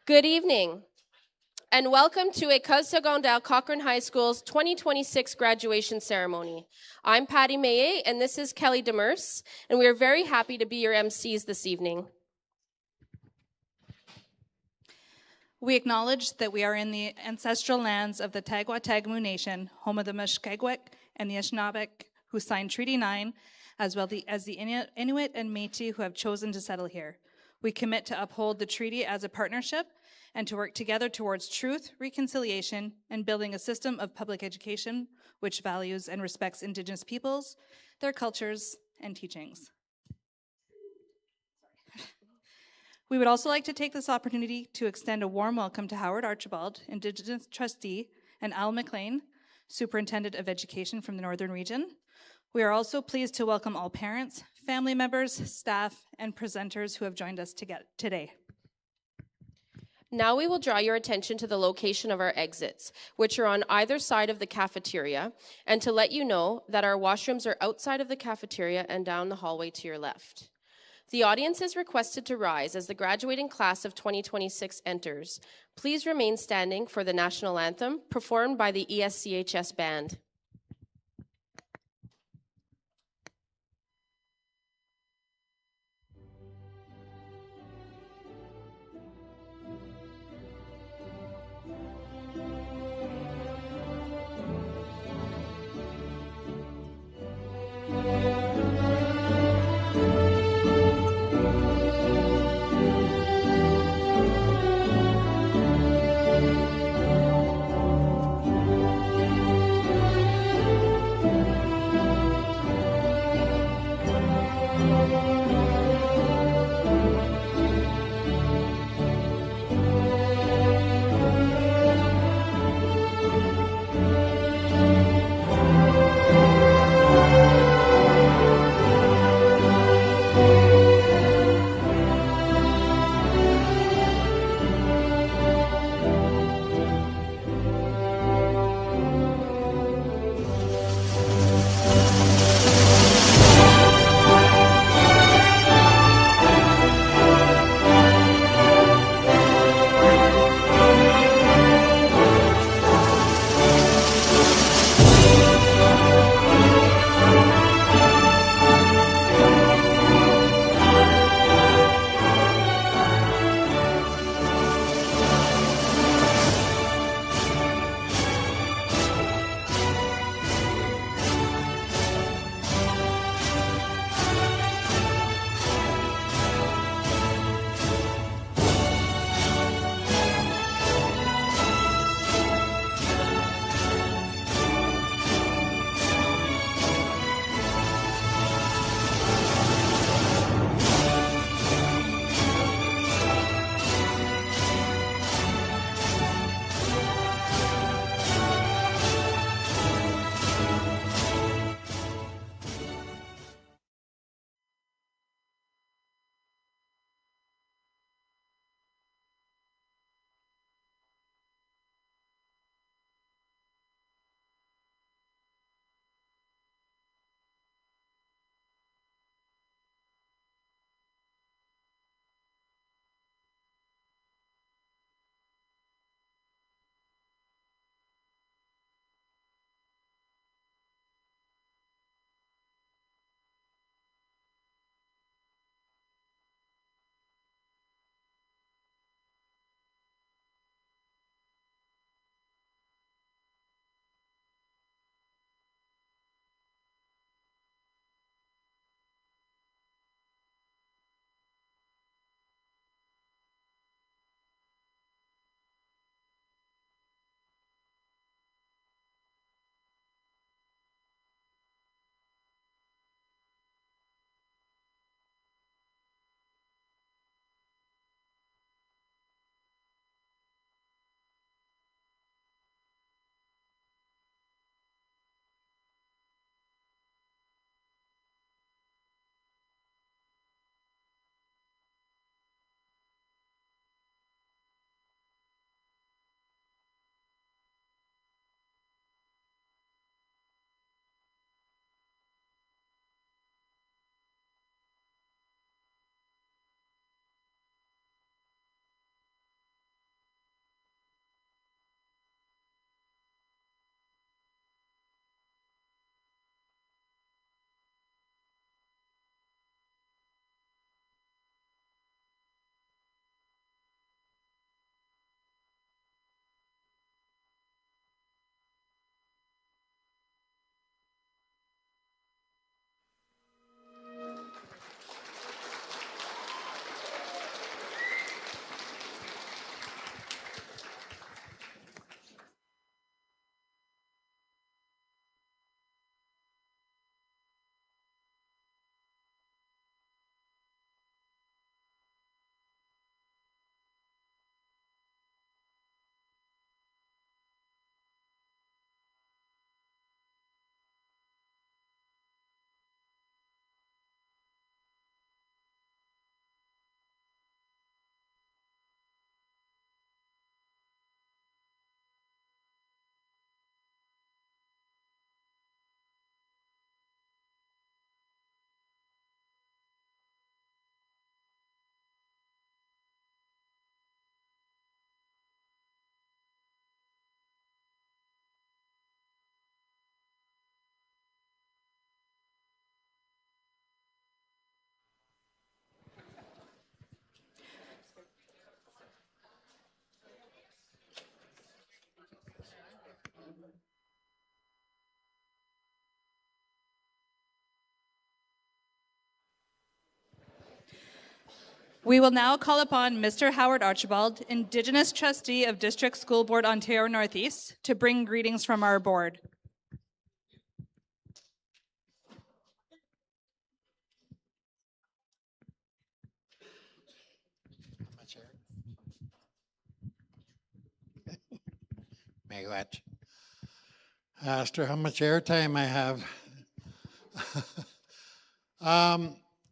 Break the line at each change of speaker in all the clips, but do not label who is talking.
Good evening, and welcome to ESCHS Secondaire Cochrane High School's 2026 graduation ceremony. I'm Patty Maillet, and this is Kelly Demers, and we are very happy to be your MCs this evening.
We acknowledge that we are in the ancestral lands of the Tagwa-Tagmu Nation, home of the Mushkegwek and the Anishinaabe, who signed Treaty 9, as well as the Inuit and Métis who have chosen to settle here. We commit to uphold the treaty as a partnership and to work together towards truth, reconciliation, and building a system of public education which values and respects Indigenous peoples, their cultures, and teachings. We would also like to take this opportunity to extend a warm welcome to Howard Archibald, Indigenous Trustee, and Al McLean, Superintendent of Education from the Northern Region. We are also pleased to welcome all parents, family members, staff, and presenters who have joined us today.
Now we will draw your attention to the location of our exits, which are on either side of the cafeteria, and to let you know that our washrooms are outside of the cafeteria and down the hallway to your left. The audience is requested to rise as the graduating class of 2026 enters. Please remain standing for the national anthem performed by the ESCHS band.
We will now call upon Mr. Howard Archibald, Indigenous Trustee of District School Board Ontario Northeast, to bring greetings from our board.
Miigwech. Asked her how much airtime I have.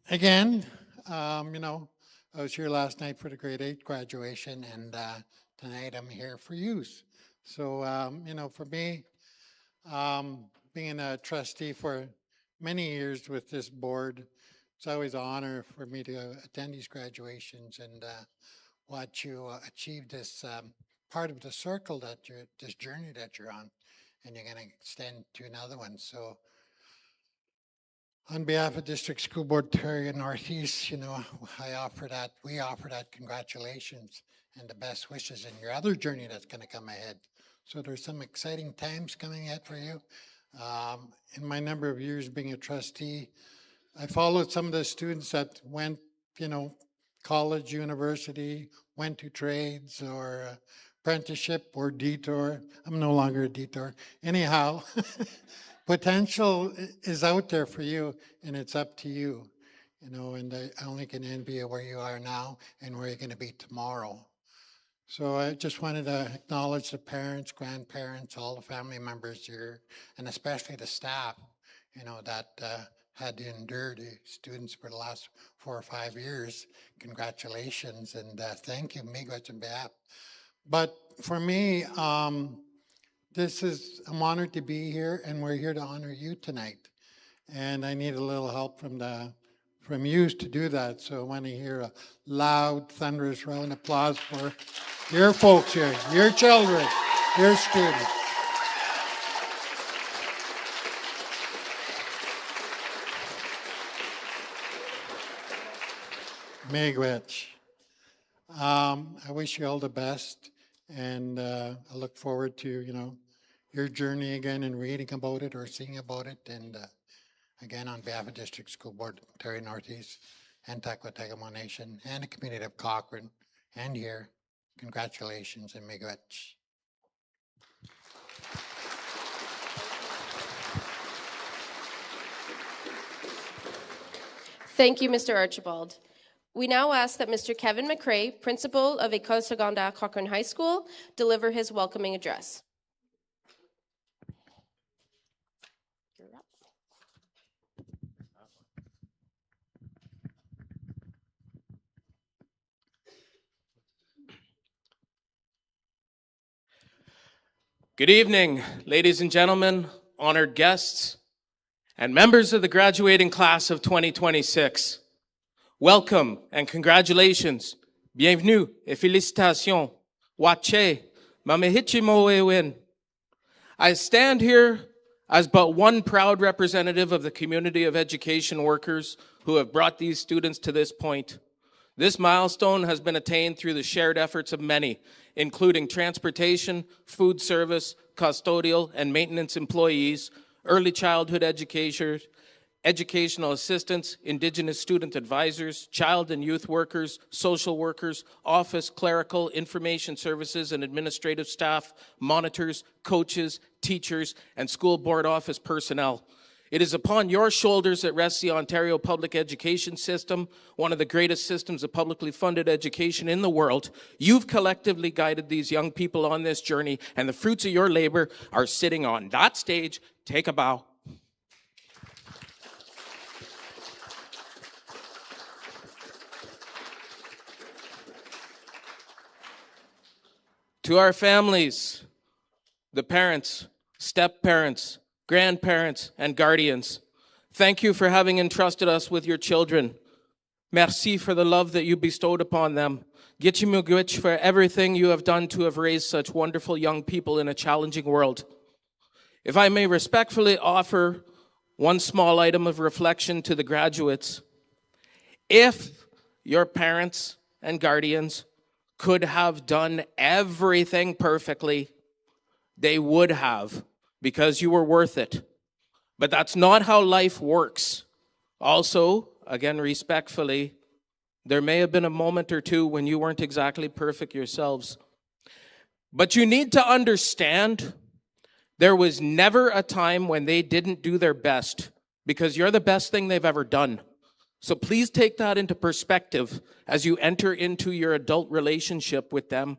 Again, I was here last night for the grade 8 graduation, and tonight I'm here for youth. So, for me, being a trustee for many years with this board, it's always an honor for me to attend these graduations and watch you achieve this part of the circle this journey that you're on, and you're going to extend to another one. So on behalf of District School Board Ontario Northeast, we offer that congratulations and the best wishes in your other journey that's going to come ahead. So there's some exciting times coming ahead for you. In my number of years being a trustee, I followed some of the students that went, college, university, went to trades or apprenticeship or detour. I'm no longer a detour. Anyhow, potential is out there for you, and it's up to you, and I only can envy you where you are now and where you're going to be tomorrow. So I just wanted to acknowledge the parents, grandparents, all the family members here, and especially the staff, that had to endure the students for the last 4 or 5 years. Congratulations, and thank you, Miigwech, on behalf. But for me, I'm honored to be here, and we're here to honor you tonight. And I need a little help from you to do that. So I want to hear a loud, thunderous round of applause for your folks here, your children, your students. Miigwech. I wish you all the best, and I look forward to, your journey again and reading about it or seeing about it. And again, on behalf of District School Board Ontario Northeast and Tequatagamo Nation and the community of Cochrane and here, congratulations and miigwech.
Thank you, Mr. Archibald. We now ask that Mr. Kevin McRae, principal of École Secondaire Cochrane High School, deliver his welcoming address.
Good evening, ladies and gentlemen, honored guests, and members of the graduating class of 2026. Welcome and congratulations. Bienvenue et félicitations. Wache, mamehichimoewin. I stand here as but one proud representative of the community of education workers who have brought these students to this point. This milestone has been attained through the shared efforts of many, including transportation, food service, custodial and maintenance employees, early childhood educators, educational assistants, Indigenous student advisors, child and youth workers, social workers, office, clerical, information services and administrative staff, monitors, coaches, teachers, and school board office personnel. It is upon your shoulders that rests the Ontario public education system, one of the greatest systems of publicly funded education in the world. You've collectively guided these young people on this journey, and the fruits of your labor are sitting on that stage. Take a bow. To our families, the parents, step-parents, grandparents, and guardians, thank you for having entrusted us with your children. Merci for the love that you bestowed upon them. Gichimugwich for everything you have done to have raised such wonderful young people in a challenging world. If I may respectfully offer one small item of reflection to the graduates, if your parents and guardians could have done everything perfectly, they would have, because you were worth it. But that's not how life works. Also, again respectfully, There may have been a moment or two when you weren't exactly perfect yourselves. But you need to understand there was never a time when they didn't do their best, because you're the best thing they've ever done. So please take that into perspective as you enter into your adult relationship with them.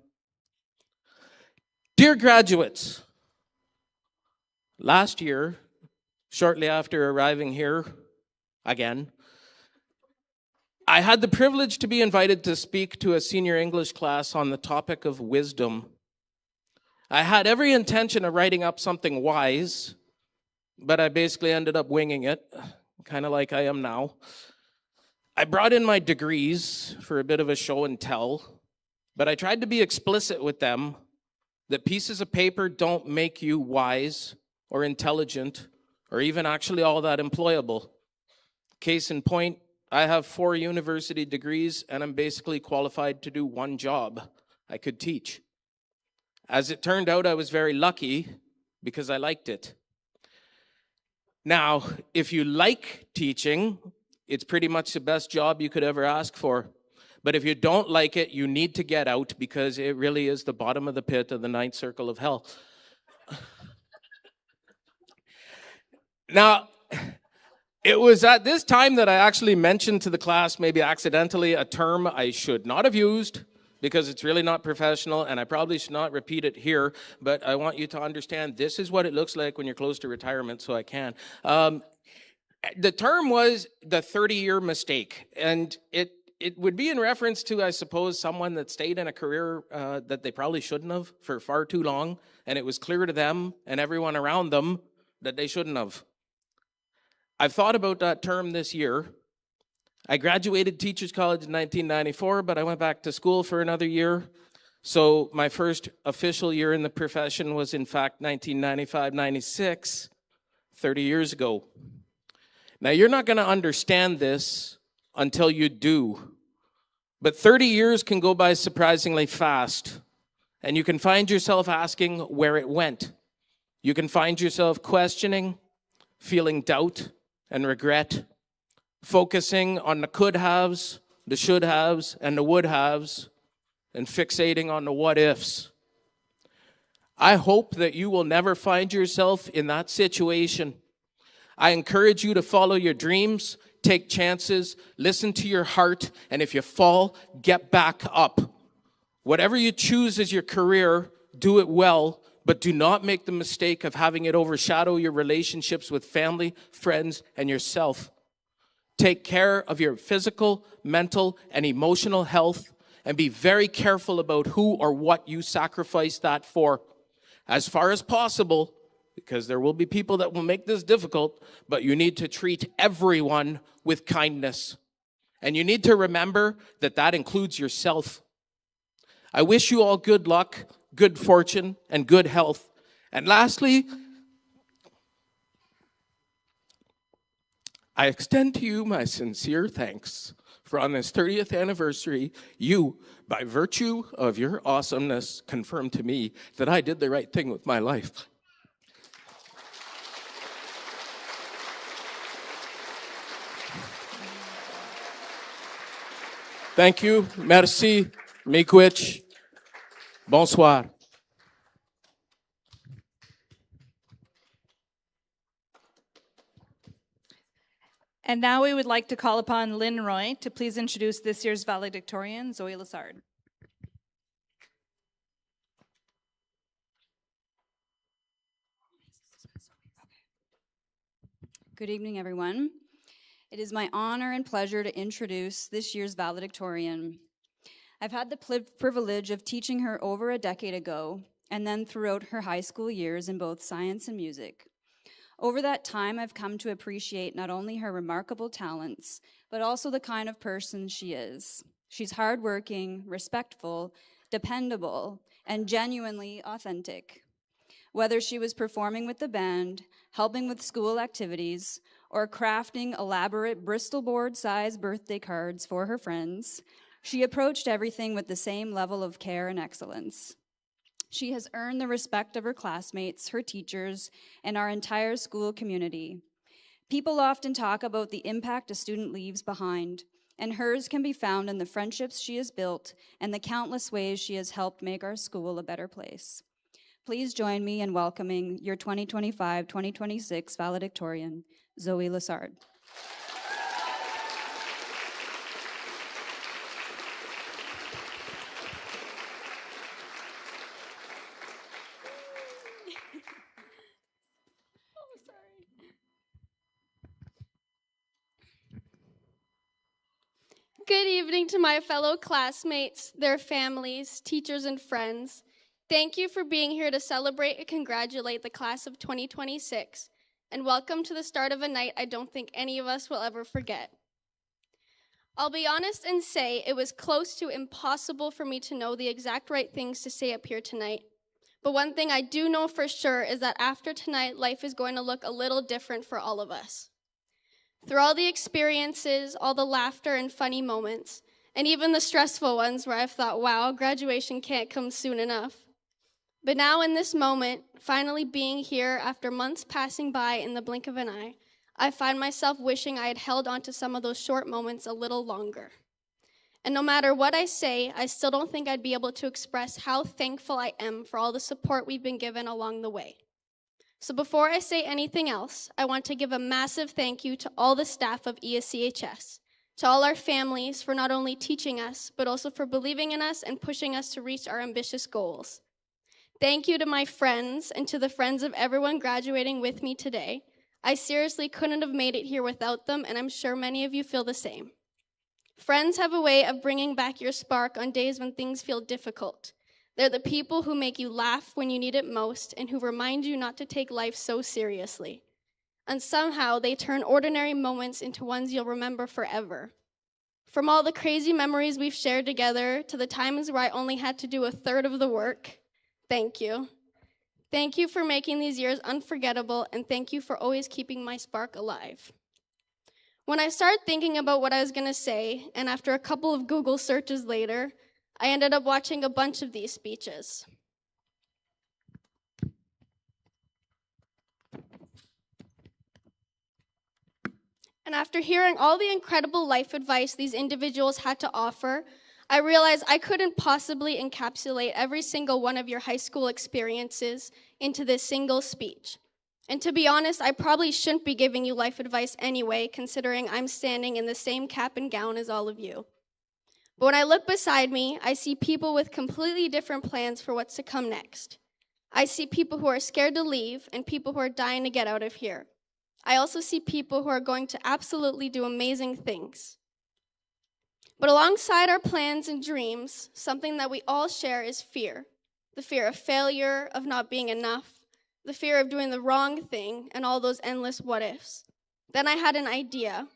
Dear graduates, last year, shortly after arriving here again, I had the privilege to be invited to speak to a senior English class on the topic of wisdom. I had every intention of writing up something wise, but I basically ended up winging it, kind of like I am now. I brought in my degrees for a bit of a show and tell, but I tried to be explicit with them that pieces of paper don't make you wise or intelligent or even actually all that employable. Case in point, I have 4 university degrees and I'm basically qualified to do one job. I could teach. As it turned out, I was very lucky because I liked it. Now, if you like teaching, it's pretty much the best job you could ever ask for. But if you don't like it, you need to get out because it really is the bottom of the pit of the 9th circle of hell. Now, it was at this time that I actually mentioned to the class, maybe accidentally, a term I should not have used because it's really not professional and I probably should not repeat it here, but I want you to understand this is what it looks like when you're close to retirement, so I can. The term was the 30-year mistake, and it would be in reference to, I suppose, someone that stayed in a career that they probably shouldn't have for far too long, and it was clear to them and everyone around them that they shouldn't have. I've thought about that term this year. I graduated Teachers College in 1994, but I went back to school for another year. So my first official year in the profession was, in fact, 1995-96, 30 years ago. Now, you're not going to understand this until you do. But 30 years can go by surprisingly fast. And you can find yourself asking where it went. You can find yourself questioning, feeling doubt and regret, focusing on the could-haves, the should-haves, and the would-haves, and fixating on the what-ifs. I hope that you will never find yourself in that situation. I encourage you to follow your dreams, take chances, listen to your heart, and if you fall, get back up. Whatever you choose as your career, do it well, but do not make the mistake of having it overshadow your relationships with family, friends, and yourself. Take care of your physical, mental, and emotional health, and be very careful about who or what you sacrifice that for. As far as possible, because there will be people that will make this difficult, but you need to treat everyone with kindness. And you need to remember that that includes yourself. I wish you all good luck, good fortune, and good health. And lastly, I extend to you my sincere thanks for on this 30th anniversary, you, by virtue of your awesomeness, confirmed to me that I did the right thing with my life. Thank you. Merci. Miigwech. Bonsoir.
And now we would like to call upon Lynn Roy to please introduce this year's valedictorian, Zoe Lassard.
Good evening, everyone. It is my honor and pleasure to introduce this year's valedictorian. I've had the privilege of teaching her over a decade ago, and then throughout her high school years in both science and music. Over that time, I've come to appreciate not only her remarkable talents, but also the kind of person she is. She's hardworking, respectful, dependable, and genuinely authentic. Whether she was performing with the band, helping with school activities, or crafting elaborate Bristol board-sized birthday cards for her friends, she approached everything with the same level of care and excellence. She has earned the respect of her classmates, her teachers, and our entire school community. People often talk about the impact a student leaves behind, and hers can be found in the friendships she has built and the countless ways she has helped make our school a better place. Please join me in welcoming your 2025-2026 valedictorian, Zoe Lassard.
Good evening to my fellow classmates, their families, teachers, and friends. Thank you for being here to celebrate and congratulate the class of 2026, and welcome to the start of a night I don't think any of us will ever forget. I'll be honest and say it was close to impossible for me to know the exact right things to say up here tonight. But one thing I do know for sure is that after tonight, life is going to look a little different for all of us. Through all the experiences, all the laughter and funny moments, and even the stressful ones where I've thought, wow, graduation can't come soon enough. But now in this moment, finally being here after months passing by in the blink of an eye, I find myself wishing I had held on to some of those short moments a little longer. And no matter what I say, I still don't think I'd be able to express how thankful I am for all the support we've been given along the way. So before I say anything else, I want to give a massive thank you to all the staff of ESCHS, to all our families for not only teaching us, but also for believing in us and pushing us to reach our ambitious goals. Thank you to my friends and to the friends of everyone graduating with me today. I seriously couldn't have made it here without them, and I'm sure many of you feel the same. Friends have a way of bringing back your spark on days when things feel difficult. They're the people who make you laugh when you need it most and who remind you not to take life so seriously. And somehow they turn ordinary moments into ones you'll remember forever. From all the crazy memories we've shared together to the times where I only had to do a third of the work, thank you. Thank you for making these years unforgettable, and thank you for always keeping my spark alive. When I started thinking about what I was going to say, and after a couple of Google searches later, I ended up watching a bunch of these speeches. And after hearing all the incredible life advice these individuals had to offer, I realized I couldn't possibly encapsulate every single one of your high school experiences into this single speech. And to be honest, I probably shouldn't be giving you life advice anyway, considering I'm standing in the same cap and gown as all of you. But when I look beside me, I see people with completely different plans for what's to come next. I see people who are scared to leave and people who are dying to get out of here. I also see people who are going to absolutely do amazing things. But alongside our plans and dreams, something that we all share is fear. The fear of failure, of not being enough, the fear of doing the wrong thing, and all those endless what-ifs. Then I had an idea.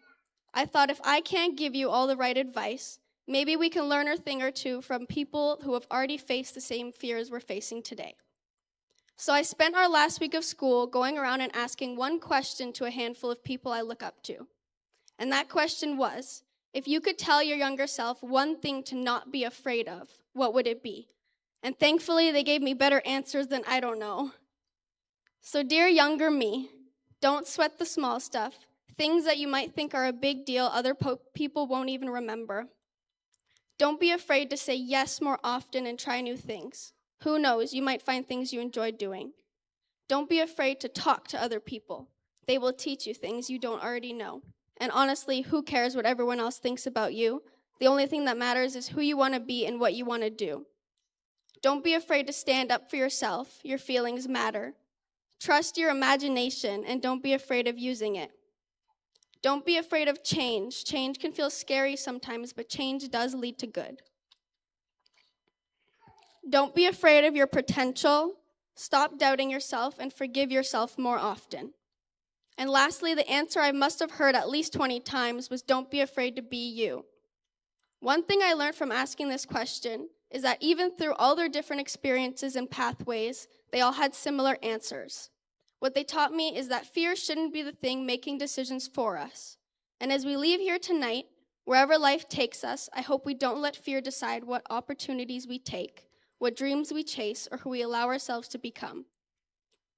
I thought if I can't give you all the right advice, maybe we can learn a thing or two from people who have already faced the same fears we're facing today. So I spent our last week of school going around and asking one question to a handful of people I look up to. And that question was, if you could tell your younger self one thing to not be afraid of, what would it be? And thankfully, they gave me better answers than I don't know. So dear younger me, don't sweat the small stuff, things that you might think are a big deal other people won't even remember. Don't be afraid to say yes more often and try new things. Who knows, you might find things you enjoy doing. Don't be afraid to talk to other people. They will teach you things you don't already know. And honestly, who cares what everyone else thinks about you? The only thing that matters is who you want to be and what you want to do. Don't be afraid to stand up for yourself. Your feelings matter. Trust your imagination and don't be afraid of using it. Don't be afraid of change. Change can feel scary sometimes, but change does lead to good. Don't be afraid of your potential. Stop doubting yourself and forgive yourself more often. And lastly, the answer I must have heard at least 20 times was don't be afraid to be you. One thing I learned from asking this question is that even through all their different experiences and pathways, they all had similar answers. What they taught me is that fear shouldn't be the thing making decisions for us. And as we leave here tonight, wherever life takes us, I hope we don't let fear decide what opportunities we take, what dreams we chase, or who we allow ourselves to become.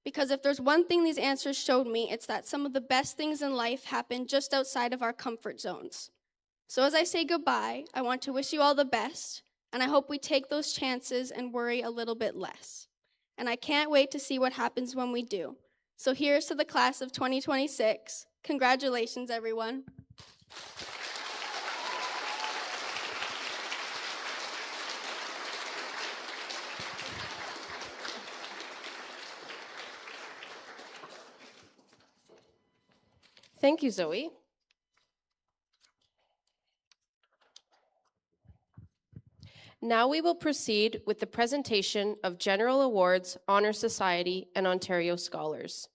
Because if there's one thing these answers showed me, it's that some of the best things in life happen just outside of our comfort zones. So as I say goodbye, I want to wish you all the best, and I hope we take those chances and worry a little bit less. And I can't wait to see what happens when we do. So here's to the class of 2026. Congratulations, everyone.
Thank you, Zoe. Now we will proceed with the presentation of General Awards, Honor Society, and Ontario Scholars.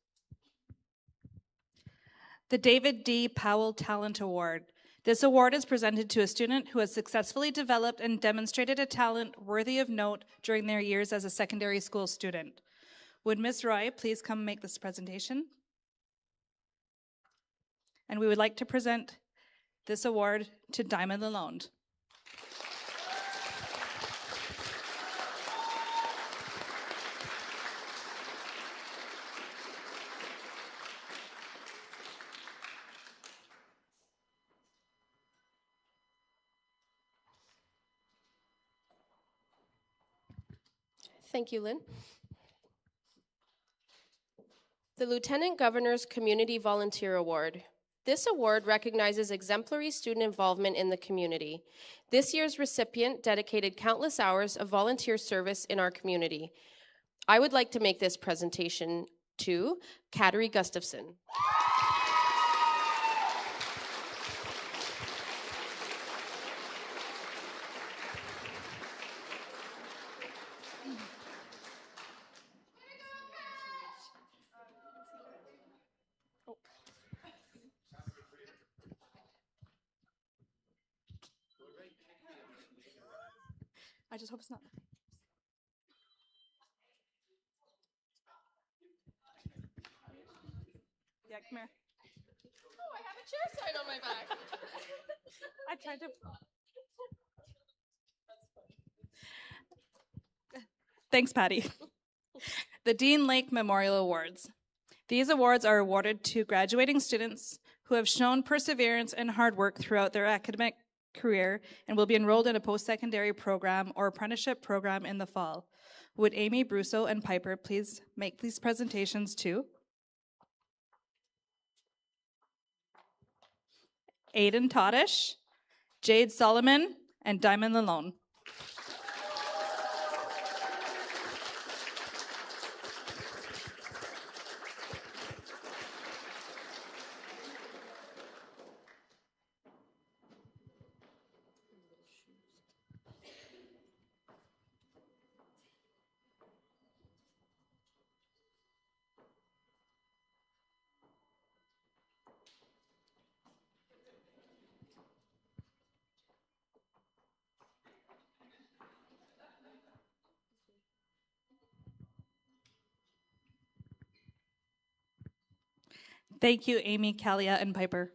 The David D. Powell Talent Award. This award is presented to a student who has successfully developed and demonstrated a talent worthy of note during their years as a secondary school student. Would Ms. Roy please come make this presentation? And we would like to present this award to Diamond Lalonde.
Thank you, Lynn. The Lieutenant Governor's Community Volunteer Award. This award recognizes exemplary student involvement in the community. This year's recipient dedicated countless hours of volunteer service in our community. I would like to make this presentation to Kateri Gustafson.
I just hope it's not. Yeah, come here.
Oh, I have a chair sign on my back.
I tried to. Thanks, Patty. The Dean Lake Memorial Awards. These awards are awarded to graduating students who have shown perseverance and hard work throughout their academic career and will be enrolled in a post-secondary program or apprenticeship program in the fall. Would Amy, Brusso, and Piper please make these presentations to Aiden Todish, Jade Solomon, and Diamond Lalonde. Thank you, Amy, Kalia, and Piper.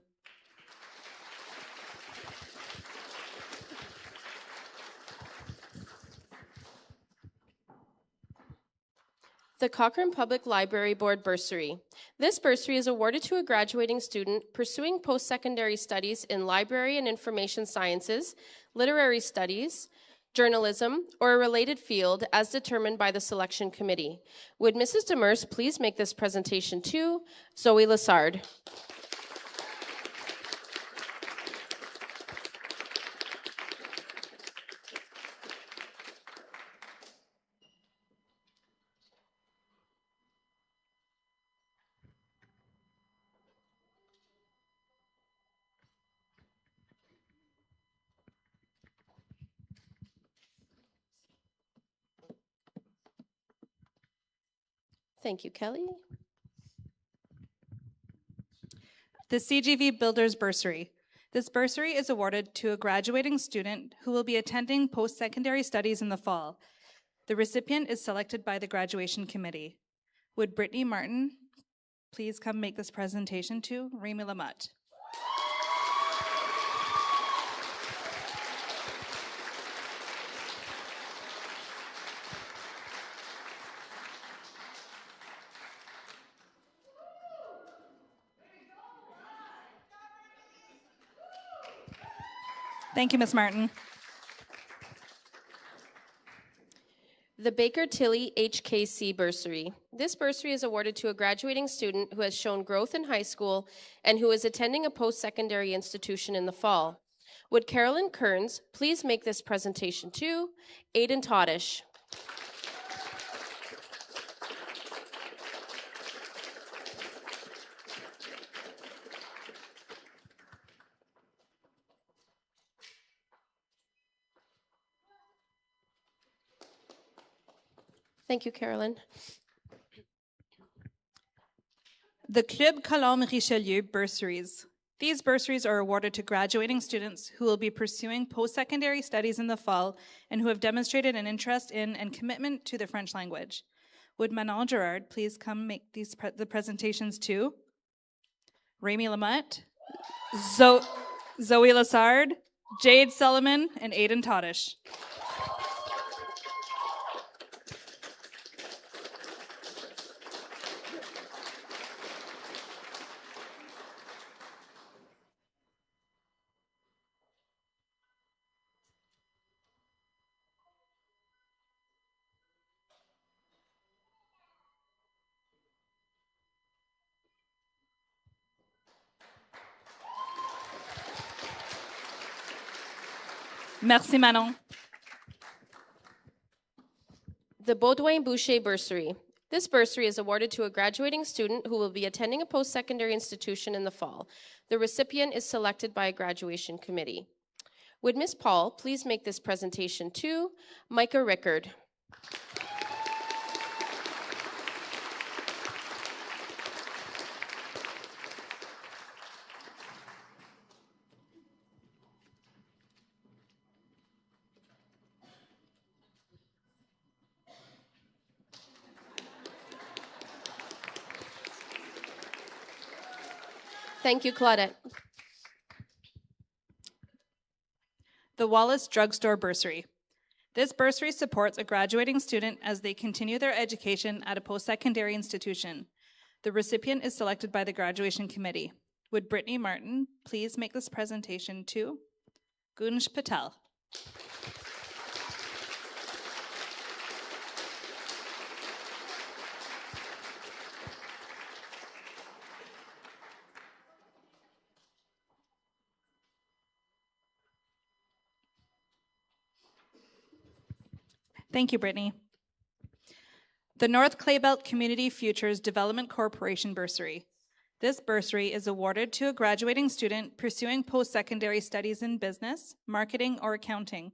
The Cochrane Public Library Board Bursary. This bursary is awarded to a graduating student pursuing post-secondary studies in library and information sciences, literary studies, journalism, or a related field as determined by the selection committee. Would Mrs. Demers please make this presentation to Zoe Lassard? Thank you, Kelly.
The CGV Builders Bursary. This bursary is awarded to a graduating student who will be attending post-secondary studies in the fall. The recipient is selected by the graduation committee. Would Brittany Martin please come make this presentation to Remy Lamotte? Thank you, Ms. Martin.
The Baker Tilly HKC bursary. This bursary is awarded to a graduating student who has shown growth in high school and who is attending a post-secondary institution in the fall. Would Carolyn Kearns please make this presentation to Aiden Toddish? Thank you, Carolyn.
The Club Colombe Richelieu bursaries. These bursaries are awarded to graduating students who will be pursuing post-secondary studies in the fall and who have demonstrated an interest in and commitment to the French language. Would Manon Gerard please come make the presentations to Remy Lamotte, Zoe Lassard, Jade Solomon, and Aiden Toddish. Merci, Manon.
The Baudouin Boucher bursary. This bursary is awarded to a graduating student who will be attending a post-secondary institution in the fall. The recipient is selected by a graduation committee. Would Ms. Paul please make this presentation to Micah Rickard? Thank you, Claudette.
The Wallace Drugstore Bursary. This bursary supports a graduating student as they continue their education at a post-secondary institution. The recipient is selected by the graduation committee. Would Brittany Martin please make this presentation to Gunj Patel? Thank you, Brittany. The North Claybelt Community Futures Development Corporation Bursary. This bursary is awarded to a graduating student pursuing post-secondary studies in business, marketing, or accounting.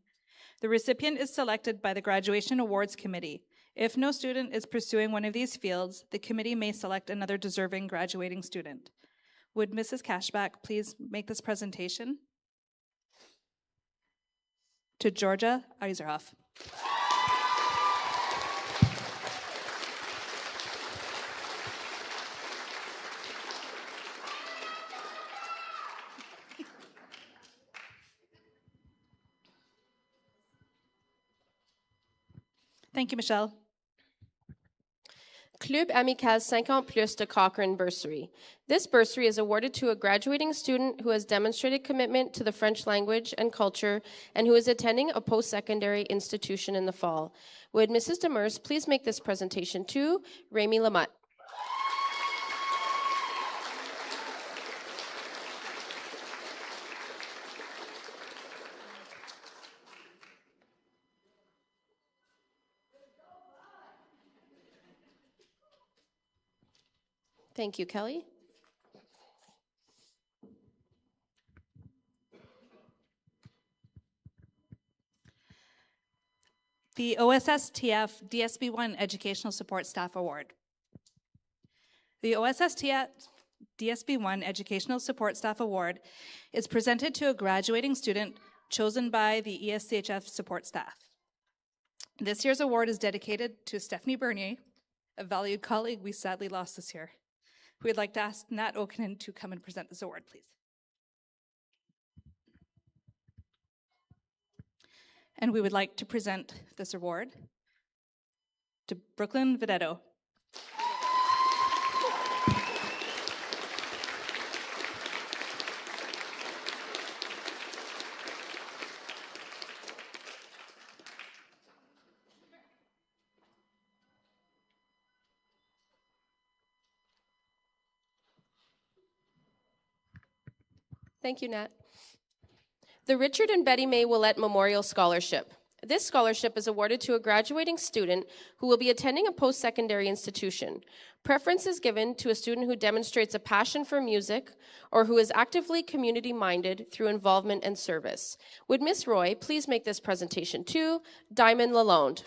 The recipient is selected by the Graduation Awards Committee. If no student is pursuing one of these fields, the committee may select another deserving graduating student. Would Mrs. Cashback please make this presentation? To Georgia Eiserhoff. Thank you, Michelle.
Club Amical 50+ de Cochrane bursary. This bursary is awarded to a graduating student who has demonstrated commitment to the French language and culture and who is attending a post-secondary institution in the fall. Would Mrs. Demers please make this presentation to Remy Lamotte? Thank you, Kelly.
The OSSTF DSB1 Educational Support Staff Award. The OSSTF DSB1 Educational Support Staff Award is presented to a graduating student chosen by the ESCHF support staff. This year's award is dedicated to Stephanie Bernier, a valued colleague we sadly lost this year. We'd like to ask Nat Okinen to come and present this award, please. And we would like to present this award to Brooklyn Vedetto.
Thank you, Nat. The Richard and Betty May Willett Memorial Scholarship. This scholarship is awarded to a graduating student who will be attending a post-secondary institution. Preference is given to a student who demonstrates a passion for music or who is actively community-minded through involvement and service. Would Ms. Roy please make this presentation to Diamond Lalonde?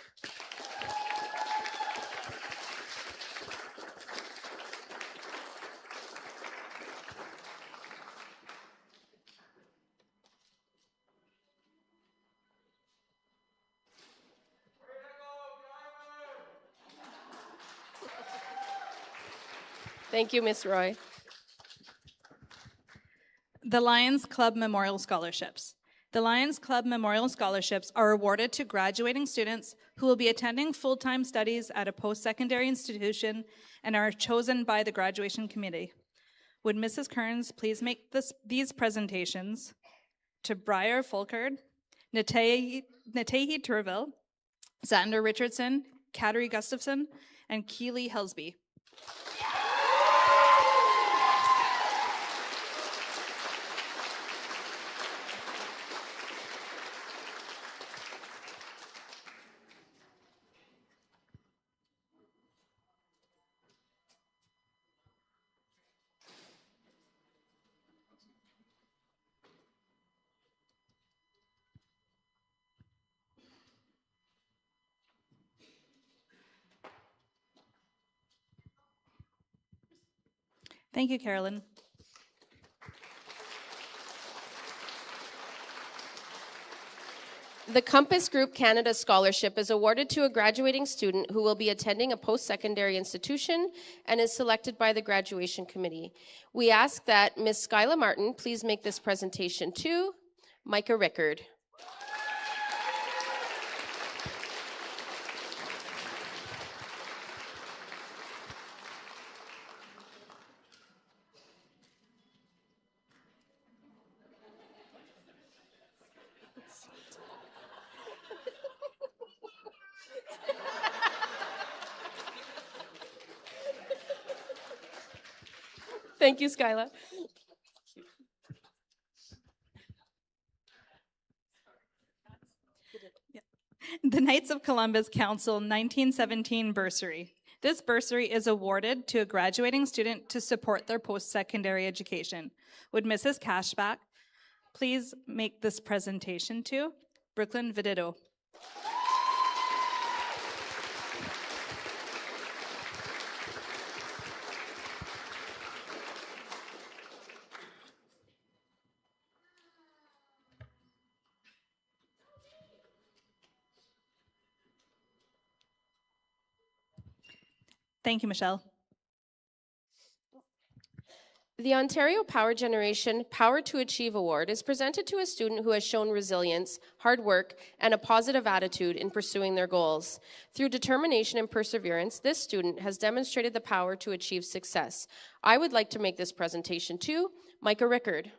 Thank you, Ms. Roy.
The Lions Club Memorial Scholarships. The Lions Club Memorial Scholarships are awarded to graduating students who will be attending full-time studies at a post-secondary institution and are chosen by the graduation committee. Would Mrs. Kearns please make these presentations to Briar Folkard, Natehi Turville, Xander Richardson, Kateri Gustafson, and Keely Helsby. Thank you, Carolyn.
The Compass Group Canada Scholarship is awarded to a graduating student who will be attending a post-secondary institution and is selected by the graduation committee. We ask that Ms. Skyla Martin please make this presentation to Micah Rickard. Thank you, Skyla.
The Knights of Columbus Council 1917 bursary. This bursary is awarded to a graduating student to support their post-secondary education. Would Mrs. Cashback please make this presentation to Brooklyn Vidito? Thank you, Michelle.
The Ontario Power Generation Power to Achieve Award is presented to a student who has shown resilience, hard work, and a positive attitude in pursuing their goals. Through determination and perseverance, this student has demonstrated the power to achieve success. I would like to make this presentation to Micah Rickard.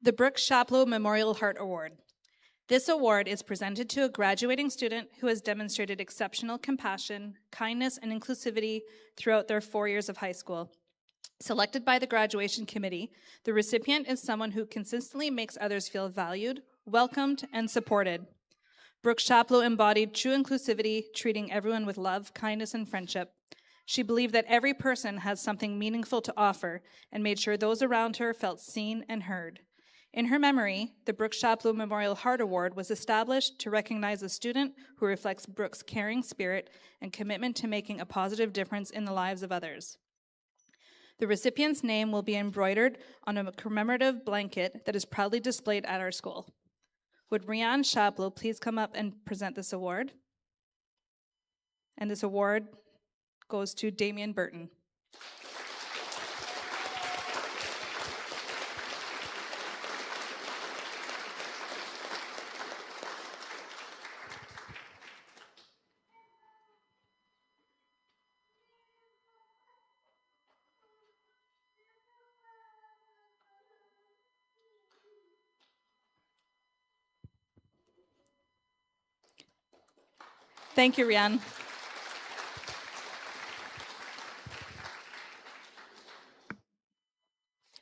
The Brooks Chaplow Memorial Heart Award. This award is presented to a graduating student who has demonstrated exceptional compassion, kindness, and inclusivity throughout their 4 years of high school. Selected by the graduation committee, the recipient is someone who consistently makes others feel valued, welcomed, and supported. Brooks Chaplow embodied true inclusivity, treating everyone with love, kindness, and friendship. She believed that every person has something meaningful to offer and made sure those around her felt seen and heard. In her memory, the Brooks Chaplow Memorial Heart Award was established to recognize a student who reflects Brooks' caring spirit and commitment to making a positive difference in the lives of others. The recipient's name will be embroidered on a commemorative blanket that is proudly displayed at our school. Would Rianne Chaplow please come up and present this award? And this award goes to Damien Burton. Thank you, Rian.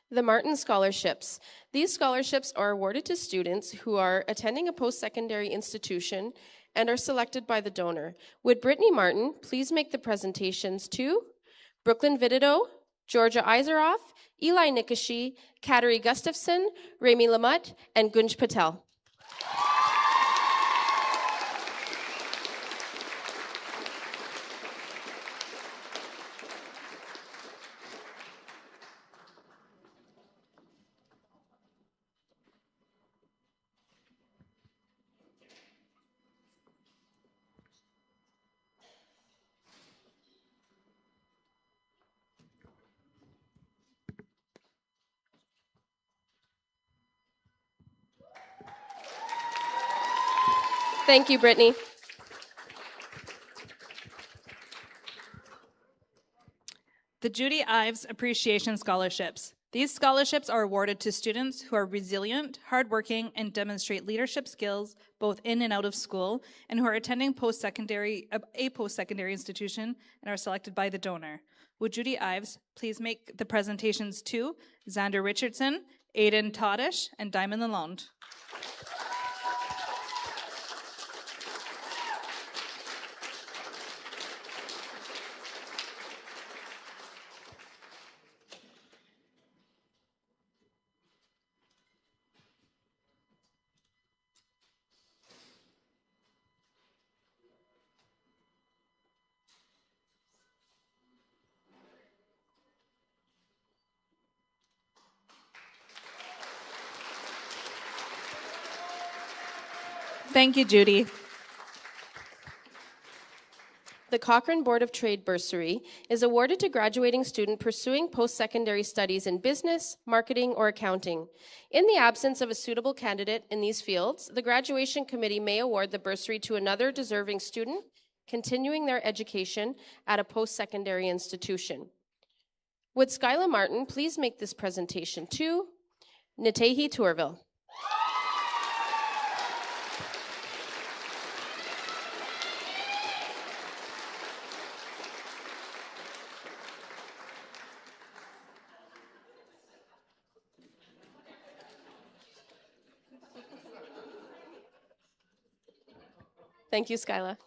The Martin Scholarships. These scholarships are awarded to students who are attending a post-secondary institution and are selected by the donor. Would Brittany Martin please make the presentations to Brooklyn Vidido, Georgia Iseroff, Eli Nikashi, Kateri Gustafson, Rami Lamut, and Gunj Patel. Thank you, Brittany.
The Judy Ives Appreciation Scholarships. These scholarships are awarded to students who are resilient, hardworking, and demonstrate leadership skills both in and out of school, and who are attending a post-secondary institution and are selected by the donor. Would Judy Ives please make the presentations to Xander Richardson, Aiden Toddish, and Diamond Lalonde. Thank you, Judy.
The Cochrane Board of Trade Bursary is awarded to graduating student pursuing post-secondary studies in business, marketing, or accounting. In the absence of a suitable candidate in these fields, the graduation committee may award the bursary to another deserving student continuing their education at a post-secondary institution. Would Skyla Martin please make this presentation to Natehi Tourville? Thank you, Skyla.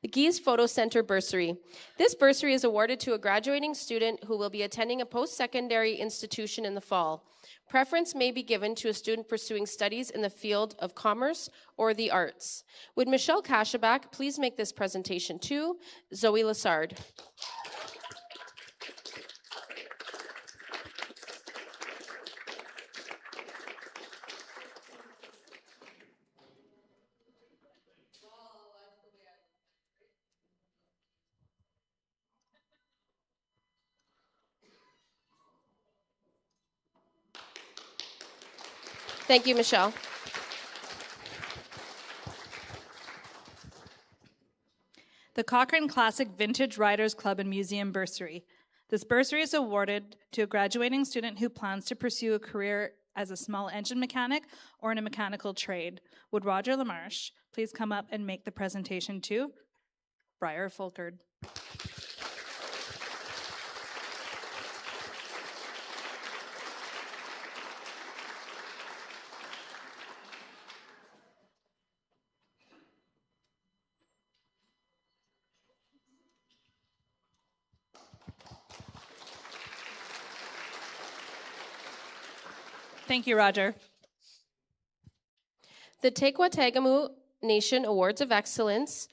The Geese Photo Center Bursary. This bursary is awarded to a graduating student who will be attending a post-secondary institution in the fall. Preference may be given to a student pursuing studies in the field of commerce or the arts. Would Michelle Kashabak please make this presentation to Zoe Lassard? Thank you, Michelle.
The Cochrane Classic Vintage Riders Club and Museum Bursary. This bursary is awarded to a graduating student who plans to pursue a career as a small engine mechanic or in a mechanical trade. Would Roger Lamarche please come up and make the presentation to Briar Fulkard? Thank you, Roger.
The Tequatagamu Nation Awards of Excellence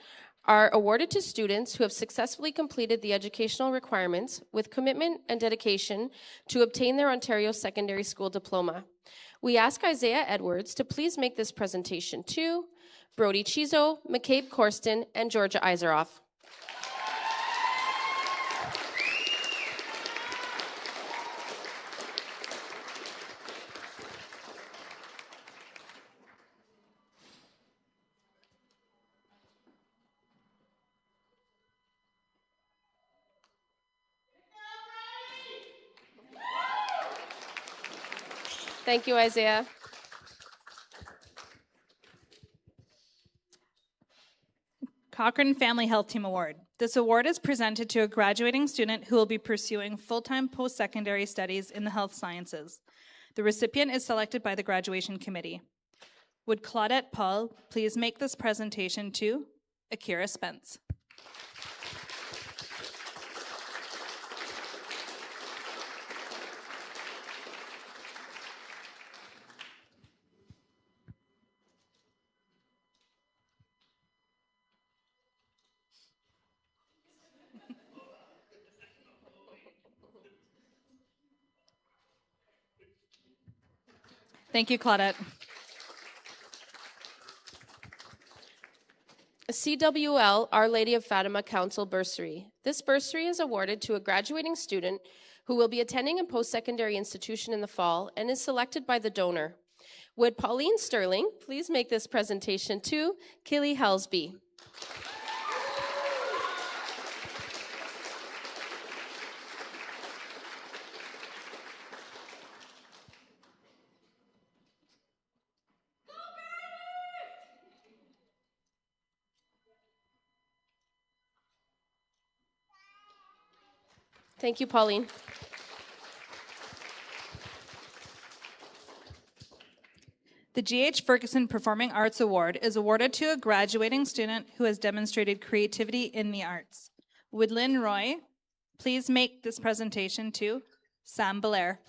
are awarded to students who have successfully completed the educational requirements with commitment and dedication to obtain their Ontario Secondary School diploma. We ask Isaiah Edwards to please make this presentation to Brody Chizo, McCabe Corsten, and Georgia Iseroff. Thank you, Isaiah.
Cochrane Family Health Team Award. This award is presented to a graduating student who will be pursuing full-time post-secondary studies in the health sciences. The recipient is selected by the graduation committee. Would Claudette Paul please make this presentation to Akira Spence? Thank you, Claudette.
CWL Our Lady of Fatima Council Bursary. This bursary is awarded to a graduating student who will be attending a post-secondary institution in the fall and is selected by the donor. Would Pauline Sterling please make this presentation to Killy Helsby? Thank you, Pauline.
The G.H. Ferguson Performing Arts Award is awarded to a graduating student who has demonstrated creativity in the arts. Would Lynn Roy please make this presentation to Sam Belair?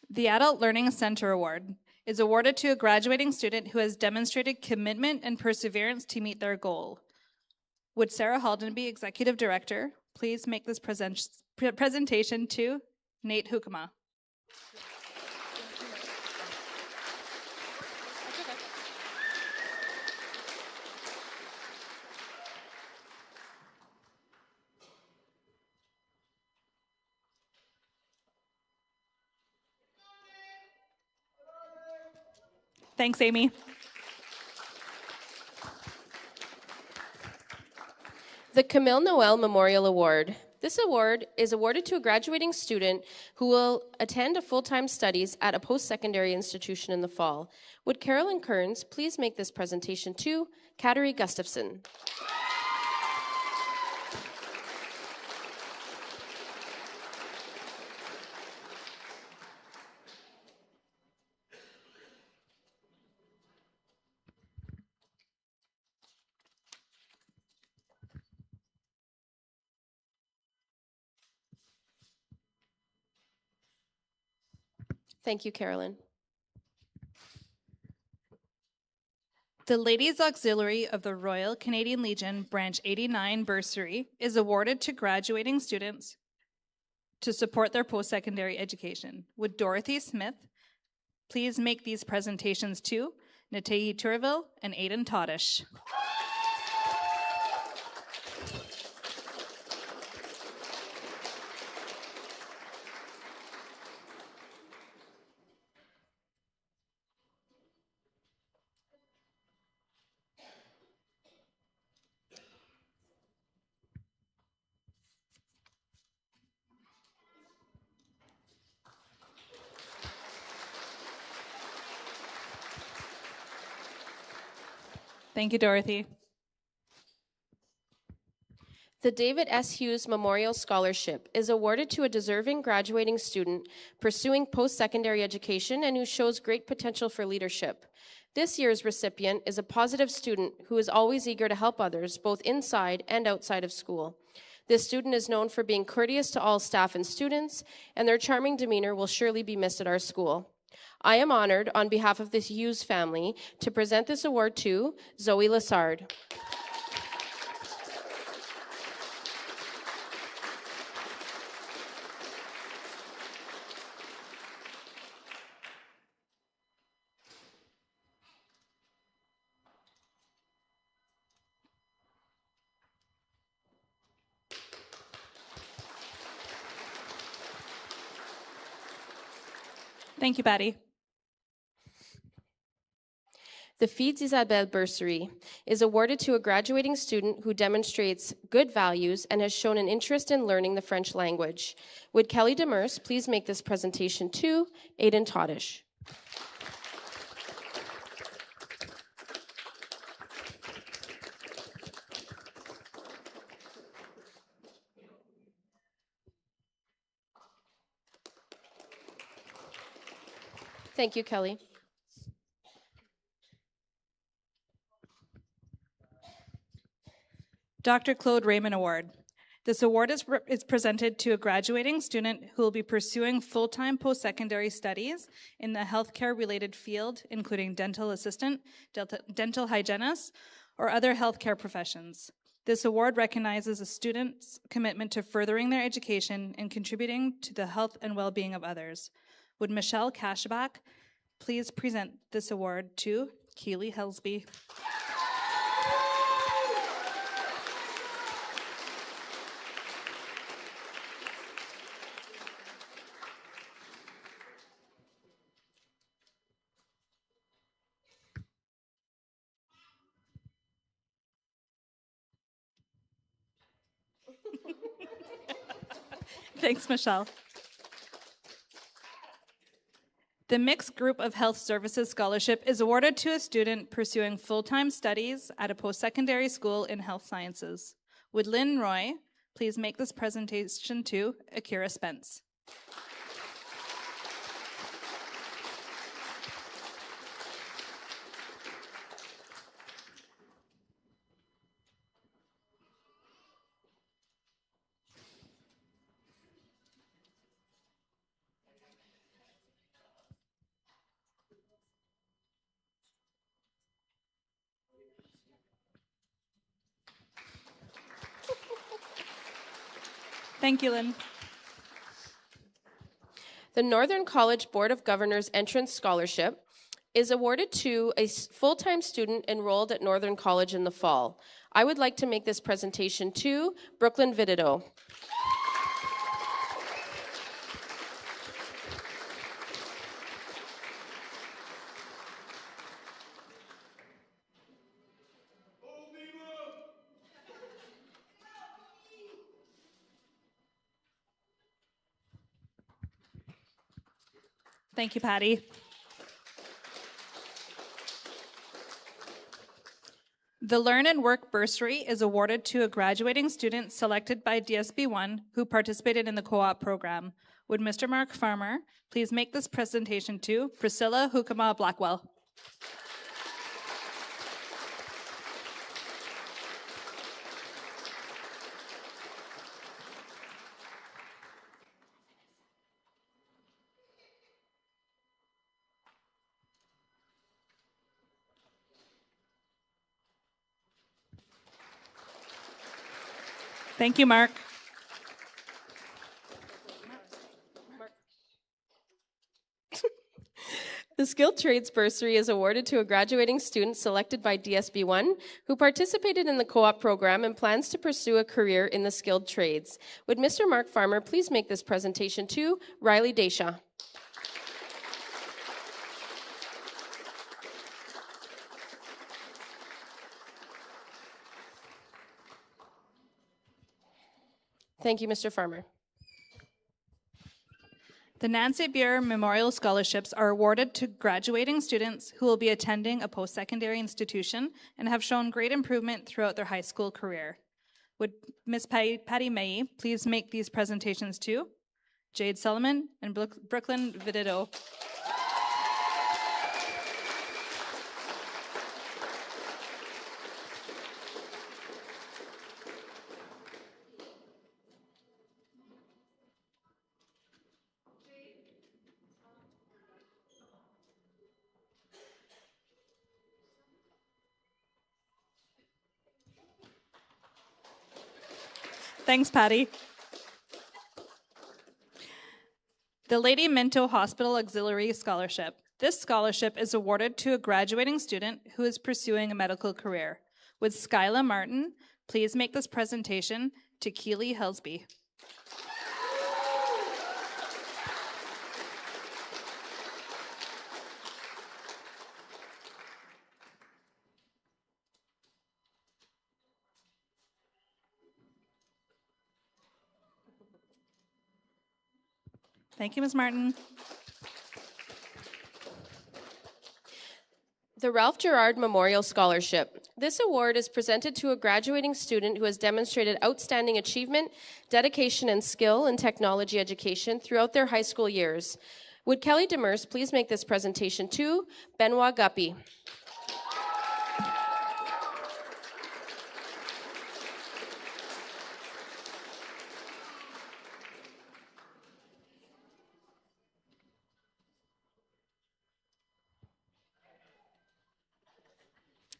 The Adult Learning Center Award is awarded to a graduating student who has demonstrated commitment and perseverance to meet their goal. Would Sarah Haldenby, Executive Director, please make this presentation to Nate Hukama? Thanks, Amy.
The Camille Noel Memorial Award. This award is awarded to a graduating student who will attend a full-time studies at a post-secondary institution in the fall. Would Carolyn Kearns please make this presentation to Kateri Gustafson? Thank you, Carolyn.
The Ladies Auxiliary of the Royal Canadian Legion Branch 89 Bursary is awarded to graduating students to support their post-secondary education. Would Dorothy Smith please make these presentations to Natalie Tourville and Aidan Toddish? Thank you, Dorothy.
The David S. Hughes Memorial Scholarship is awarded to a deserving graduating student pursuing post-secondary education and who shows great potential for leadership. This year's recipient is a positive student who is always eager to help others, both inside and outside of school. This student is known for being courteous to all staff and students, and their charming demeanor will surely be missed at our school. I am honored, on behalf of the Hughes family, to present this award to Zoe Lassard.
Thank you, Patty.
The Feeds Isabelle Bursary is awarded to a graduating student who demonstrates good values and has shown an interest in learning the French language. Would Kelly Demers please make this presentation to Aidan Toddish? Thank you, Kelly.
Dr. Claude Raymond Award. This award is presented to a graduating student who will be pursuing full-time post-secondary studies in the healthcare-related field, including dental assistant, dental hygienist, or other healthcare professions. This award recognizes a student's commitment to furthering their education and contributing to the health and well-being of others. Would Michelle Cashback please present this award to Keely Helsby? Thanks, Michelle. The Mixed Group of Health Services Scholarship is awarded to a student pursuing full-time studies at a post-secondary school in health sciences. Would Lynn Roy please make this presentation to Akira Spence? Thank you, Lynn.
The Northern College Board of Governors Entrance Scholarship is awarded to a full-time student enrolled at Northern College in the fall. I would like to make this presentation to Brooklyn Vidido.
Thank you, Patty. The Learn and Work Bursary is awarded to a graduating student selected by DSB1 who participated in the co-op program. Would Mr. Mark Farmer please make this presentation to Priscilla Hukama Blackwell? Thank you, Mark.
The Skilled Trades Bursary is awarded to a graduating student selected by DSB1 who participated in the co-op program and plans to pursue a career in the skilled trades. Would Mr. Mark Farmer please make this presentation to Riley Desha? Thank you, Mr. Farmer.
The Nancy Beer Memorial Scholarships are awarded to graduating students who will be attending a post-secondary institution and have shown great improvement throughout their high school career. Would Ms. Patty May please make these presentations to Jade Solomon and Brooklyn Vidido? Thanks, Patty. The Lady Minto Hospital Auxiliary Scholarship. This scholarship is awarded to a graduating student who is pursuing a medical career. Would Skyla Martin please make this presentation to Keely Helsby? Thank you, Ms. Martin.
The Ralph Gerard Memorial Scholarship. This award is presented to a graduating student who has demonstrated outstanding achievement, dedication, and skill in technology education throughout their high school years. Would Kelly Demers please make this presentation to Benoit Guppy?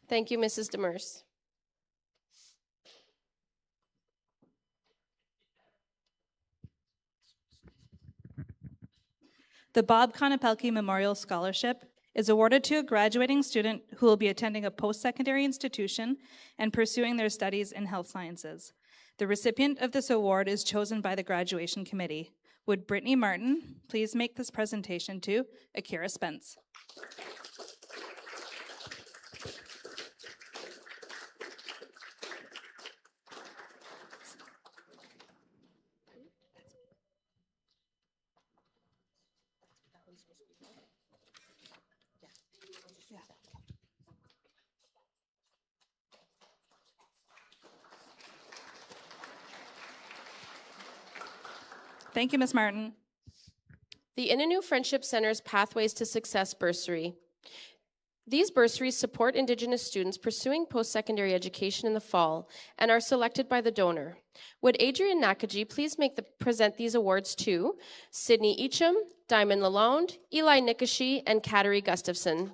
Thank you, Mrs. Demers.
The Bob Konopelke Memorial Scholarship is awarded to a graduating student who will be attending a post-secondary institution and pursuing their studies in health sciences. The recipient of this award is chosen by the graduation committee. Would Brittany Martin please make this presentation to Akira Spence? Thank you, Ms. Martin.
The Innu Friendship Center's Pathways to Success bursary. These bursaries support Indigenous students pursuing post-secondary education in the fall and are selected by the donor. Would Adrian Nakaji please present these awards to Sydney Eacham, Diamond Lalonde, Eli Nikashi, and Kateri Gustafson?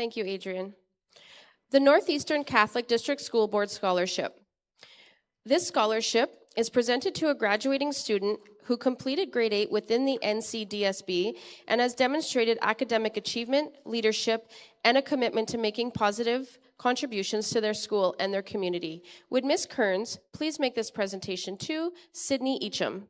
Thank you, Adrian. The Northeastern Catholic District School Board Scholarship. This scholarship is presented to a graduating student who completed grade 8 within the NCDSB and has demonstrated academic achievement, leadership, and a commitment to making positive contributions to their school and their community. Would Ms. Kearns please make this presentation to Sydney Eacham?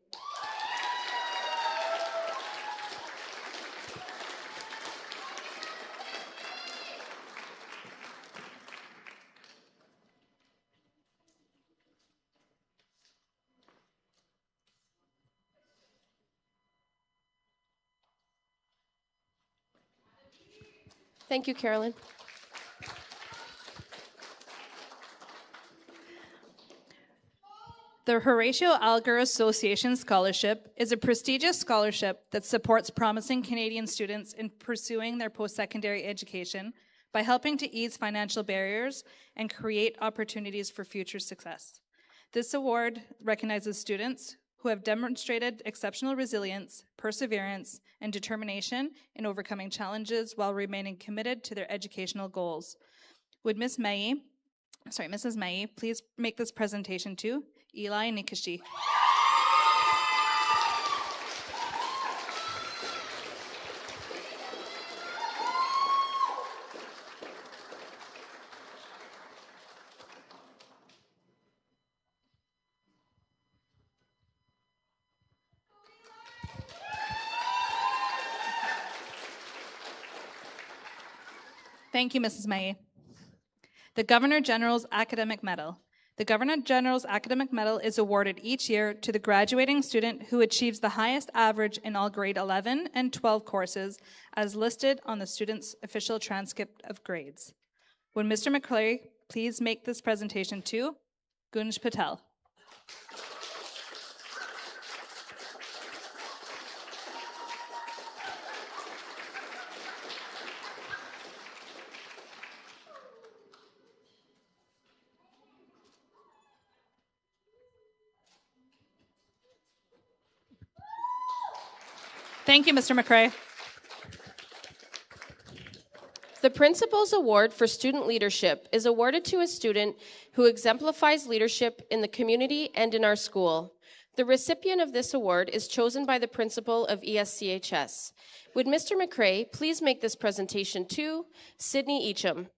Thank you, Carolyn.
The Horatio Alger Association Scholarship is a prestigious scholarship that supports promising Canadian students in pursuing their post-secondary education by helping to ease financial barriers and create opportunities for future success. This award recognizes students who have demonstrated exceptional resilience, perseverance, and determination in overcoming challenges while remaining committed to their educational goals. Would Mrs. Mai please make this presentation to Eli Nikashi? Thank you, Mrs. May. The Governor General's Academic Medal. The Governor General's Academic Medal is awarded each year to the graduating student who achieves the highest average in all grade 11 and 12 courses as listed on the student's official transcript of grades. Would Mr. McClary please make this presentation to Gunj Patel? Thank you, Mr. McRae.
The Principal's Award for Student Leadership is awarded to a student who exemplifies leadership in the community and in our school. The recipient of this award is chosen by the principal of ESCHS. Would Mr. McRae please make this presentation to Sydney ESCHS?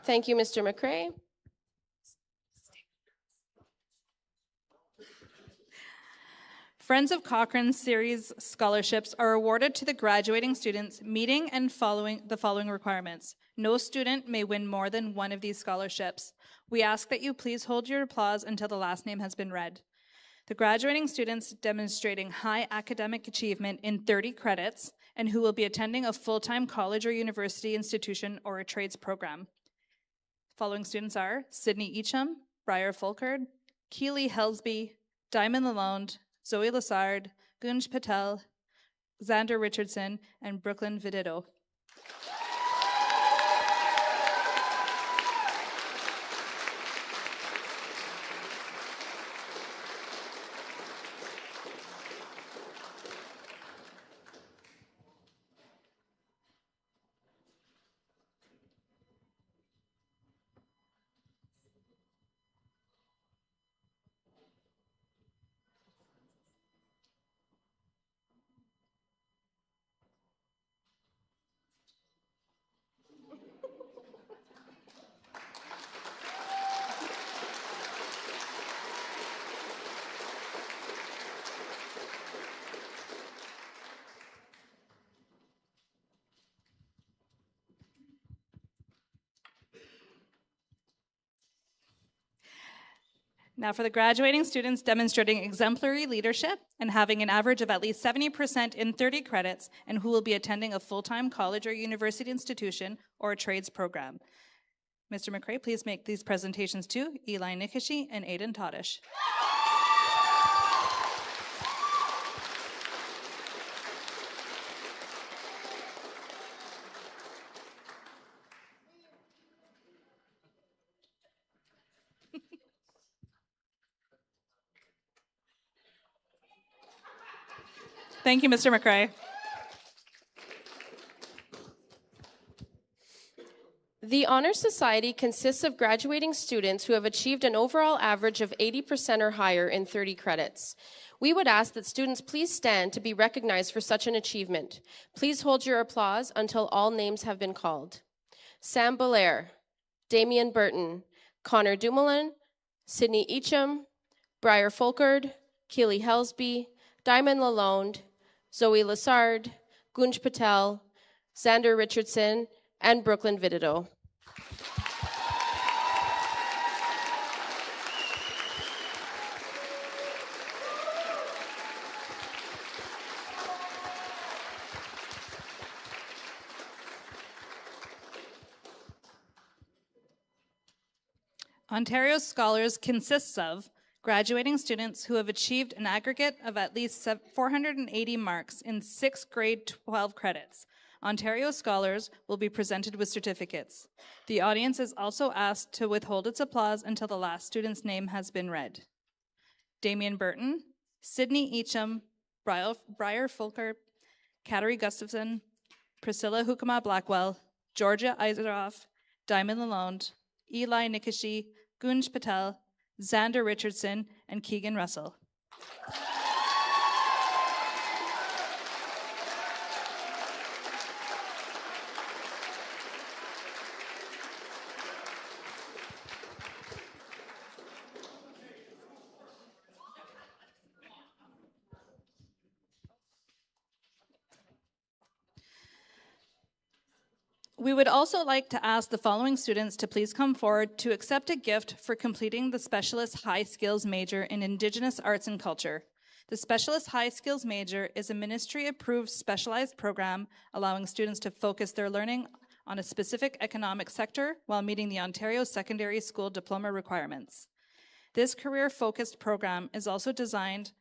Thank you, Mr. McRae.
Friends of Cochrane Series scholarships are awarded to the graduating students meeting and following the following requirements. No student may win more than one of these scholarships. We ask that you please hold your applause until the last name has been read. The graduating students demonstrating high academic achievement in 30 credits and who will be attending a full-time college or university institution or a trades program. Following students are Sydney ESCHS, Briar Fulkard, Keely Helsby, Diamond Lalonde, Zoe Lassard, Gunj Patel, Xander Richardson, and Brooklyn Vidito. Now for the graduating students demonstrating exemplary leadership and having an average of at least 70% in 30 credits and who will be attending a full-time college or university institution or a trades program. Mr. McRae, please make these presentations to Eli Nikashi and Aiden Todish. Thank you, Mr. McRae.
The Honor Society consists of graduating students who have achieved an overall average of 80% or higher in 30 credits. We would ask that students please stand to be recognized for such an achievement. Please hold your applause until all names have been called. Sam Belair, Damian Burton, Connor Dumoulin, Sydney ESCHS, Briar Fulkard, Keely Helsby, Diamond Lalonde, Zoe Lassard, Gunj Patel, Xander Richardson, and Brooklyn Vidito.
Ontario Scholars consists of graduating students who have achieved an aggregate of at least 480 marks in 6th grade 12 credits. Ontario Scholars will be presented with certificates. The audience is also asked to withhold its applause until the last student's name has been read. Damian Burton, Sydney ESCHS, Briar Fulkard, Kateri Gustafson, Priscilla Hukama Blackwell, Georgia Isaroff, Diamond Lalonde, Eli Nikashi, Gunj Patel, Xander Richardson, and Keegan Russell. We would also like to ask the following students to please come forward to accept a gift for completing the Specialist High Skills major in Indigenous Arts and Culture. The Specialist High Skills major is a ministry-approved specialized program allowing students to focus their learning on a specific economic sector while meeting the Ontario Secondary School Diploma requirements. This career-focused program is also designed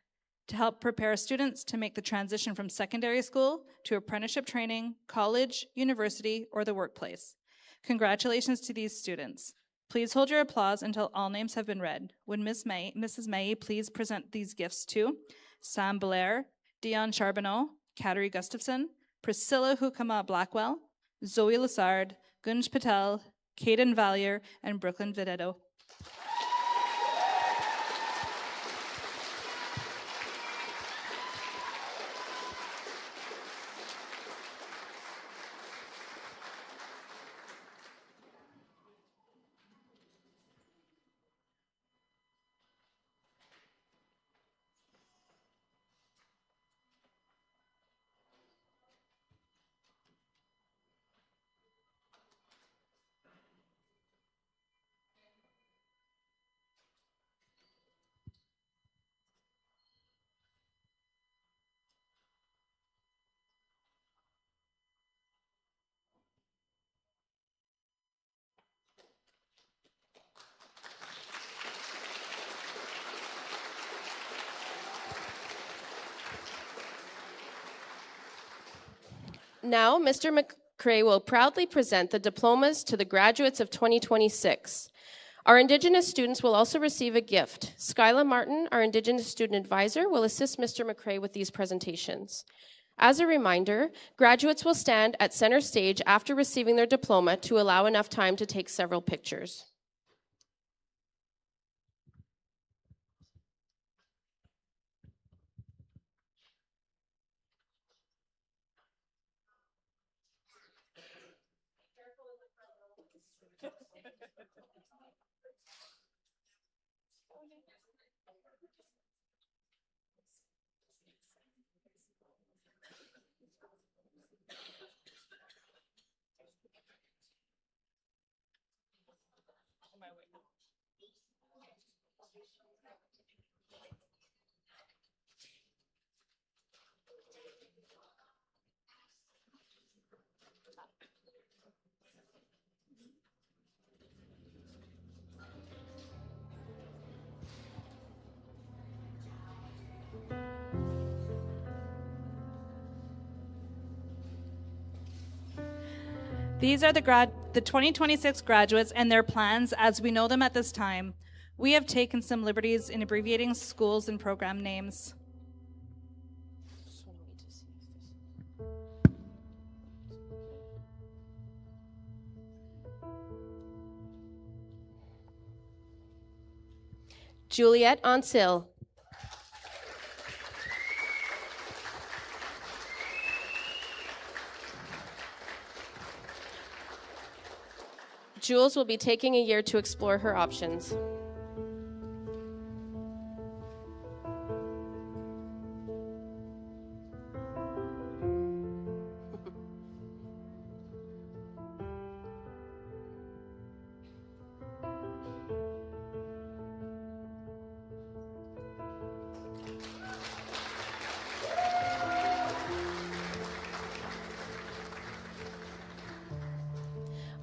to help prepare students to make the transition from secondary school to apprenticeship training, college, university, or the workplace. Congratulations to these students. Please hold your applause until all names have been read. Would Mrs. May please present these gifts to Sam Blair, Dion Charbonneau, Kateri Gustafson, Priscilla Hukama Blackwell, Zoe Lassard, Gunj Patel, Kaden Valier, and Brooklyn Vedetto.
Now, Mr. McCrae will proudly present the diplomas to the graduates of 2026. Our Indigenous students will also receive a gift. Skyla Martin, our Indigenous student advisor, will assist Mr. McCrae with these presentations. As a reminder, graduates will stand at center stage after receiving their diploma to allow enough time to take several pictures.
These are the 2026 graduates and their plans as we know them at this time. We have taken some liberties in abbreviating schools and program names.
Juliette Ancil. Jules will be taking a year to explore her options.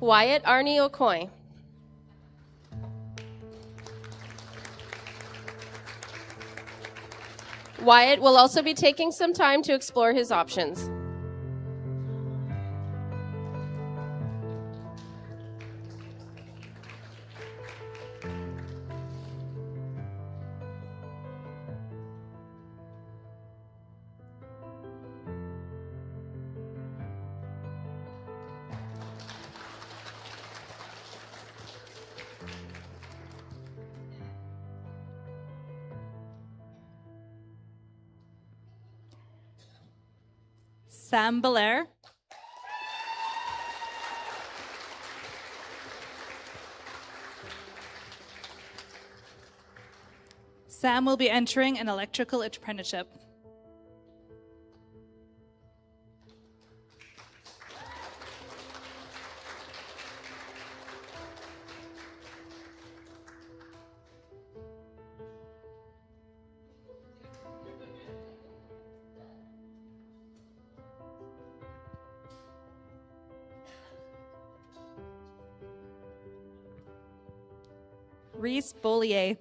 Wyatt Arnie Okoy. Wyatt will also be taking some time to explore his options.
Sam Belair. Sam will be entering an electrical apprenticeship. Reese Bollier.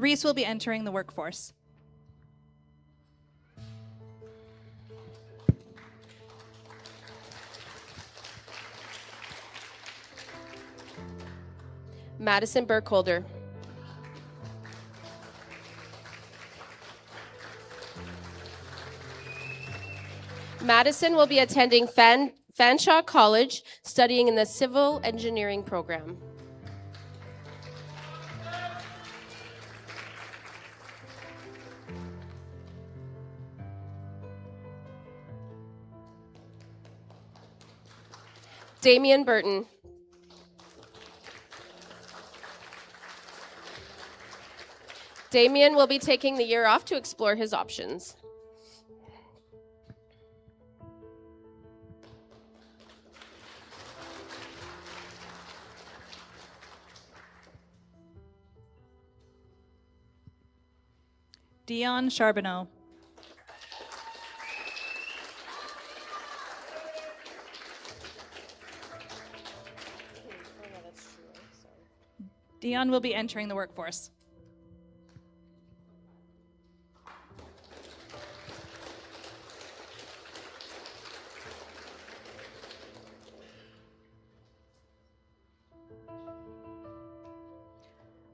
Reese will be entering the workforce.
Madison Burkholder. Madison will be attending Fanshawe College, studying in the Civil Engineering program. Damian Burton. Damian will be taking the year off to explore his options.
Dion Charbonneau. Dion will be entering the workforce.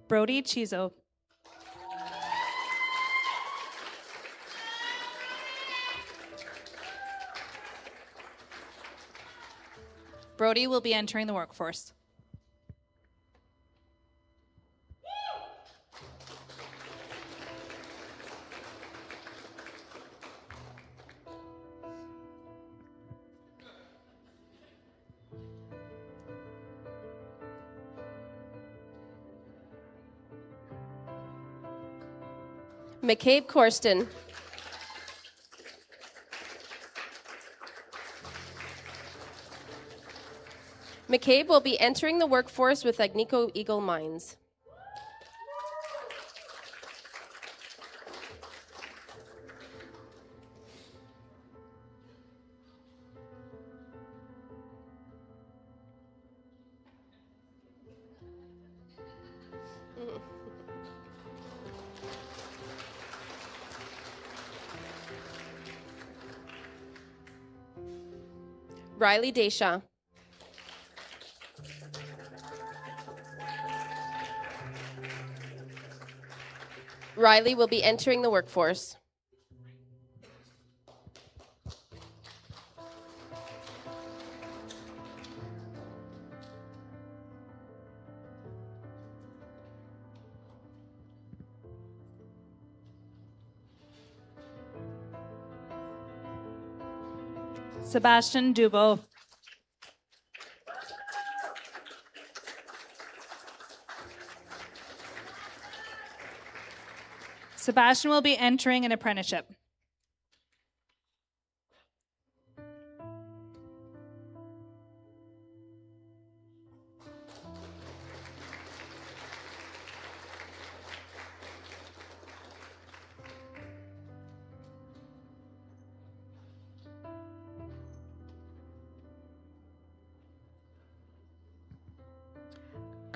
Brody Chizo. Brody will be entering the workforce.
McCabe Corsten. McCabe will be entering the workforce with Agnico Eagle Mines. Riley Desha. Riley will be entering the workforce.
Sebastian Dubo. Sebastian will be entering an apprenticeship.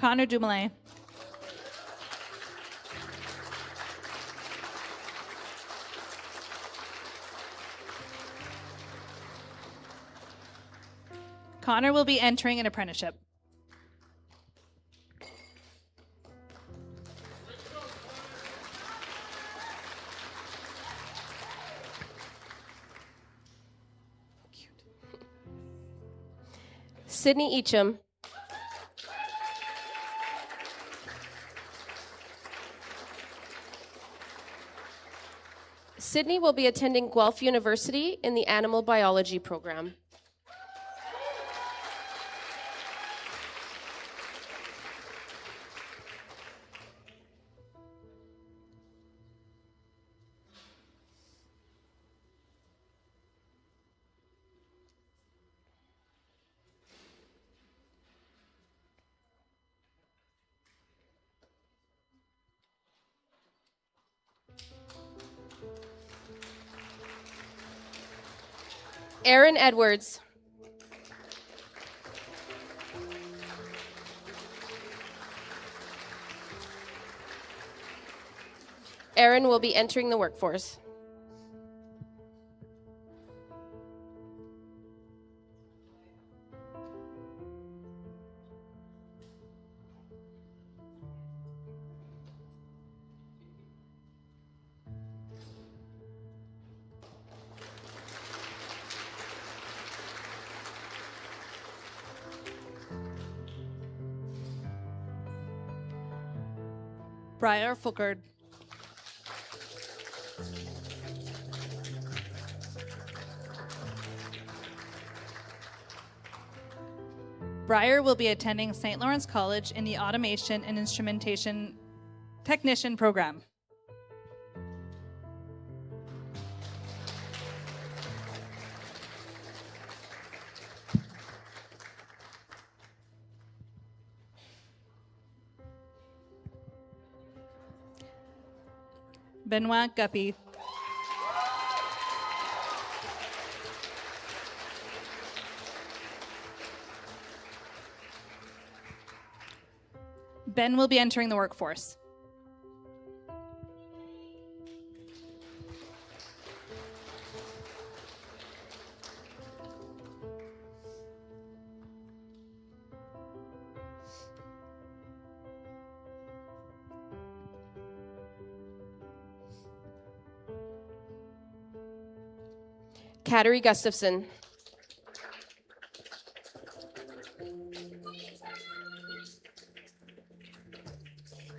Connor Dumoulin. Connor will be entering an apprenticeship.
Sydney Eacham. Sydney will be attending Guelph University in the Animal Biology program. Aaron Edwards. Aaron will be entering the workforce.
Briar Fulkard. Briar will be attending St. Lawrence College in the Automation and Instrumentation Technician program. Benoit Guppy. Ben will be entering the workforce.
Kateri Gustafson.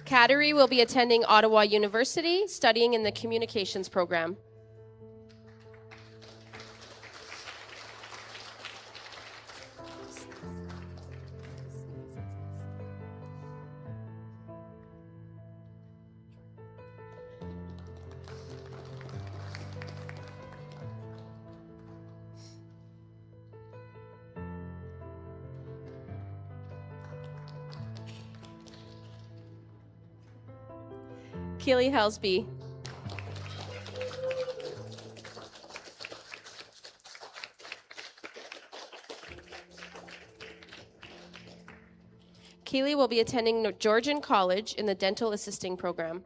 Kateri will be attending Ottawa University, studying in the communications program. Keely Helsby. Keely will be attending Georgian College in the dental assisting program.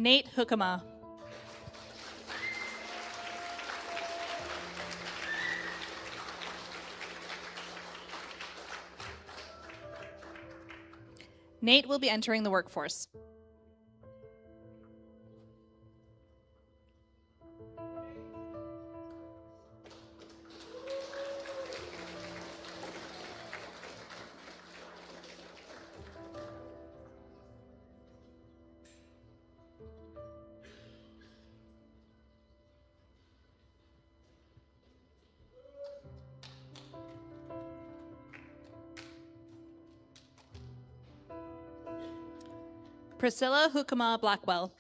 Nate Hookema. Nate will be entering the workforce. Priscilla Hookema Blackwell.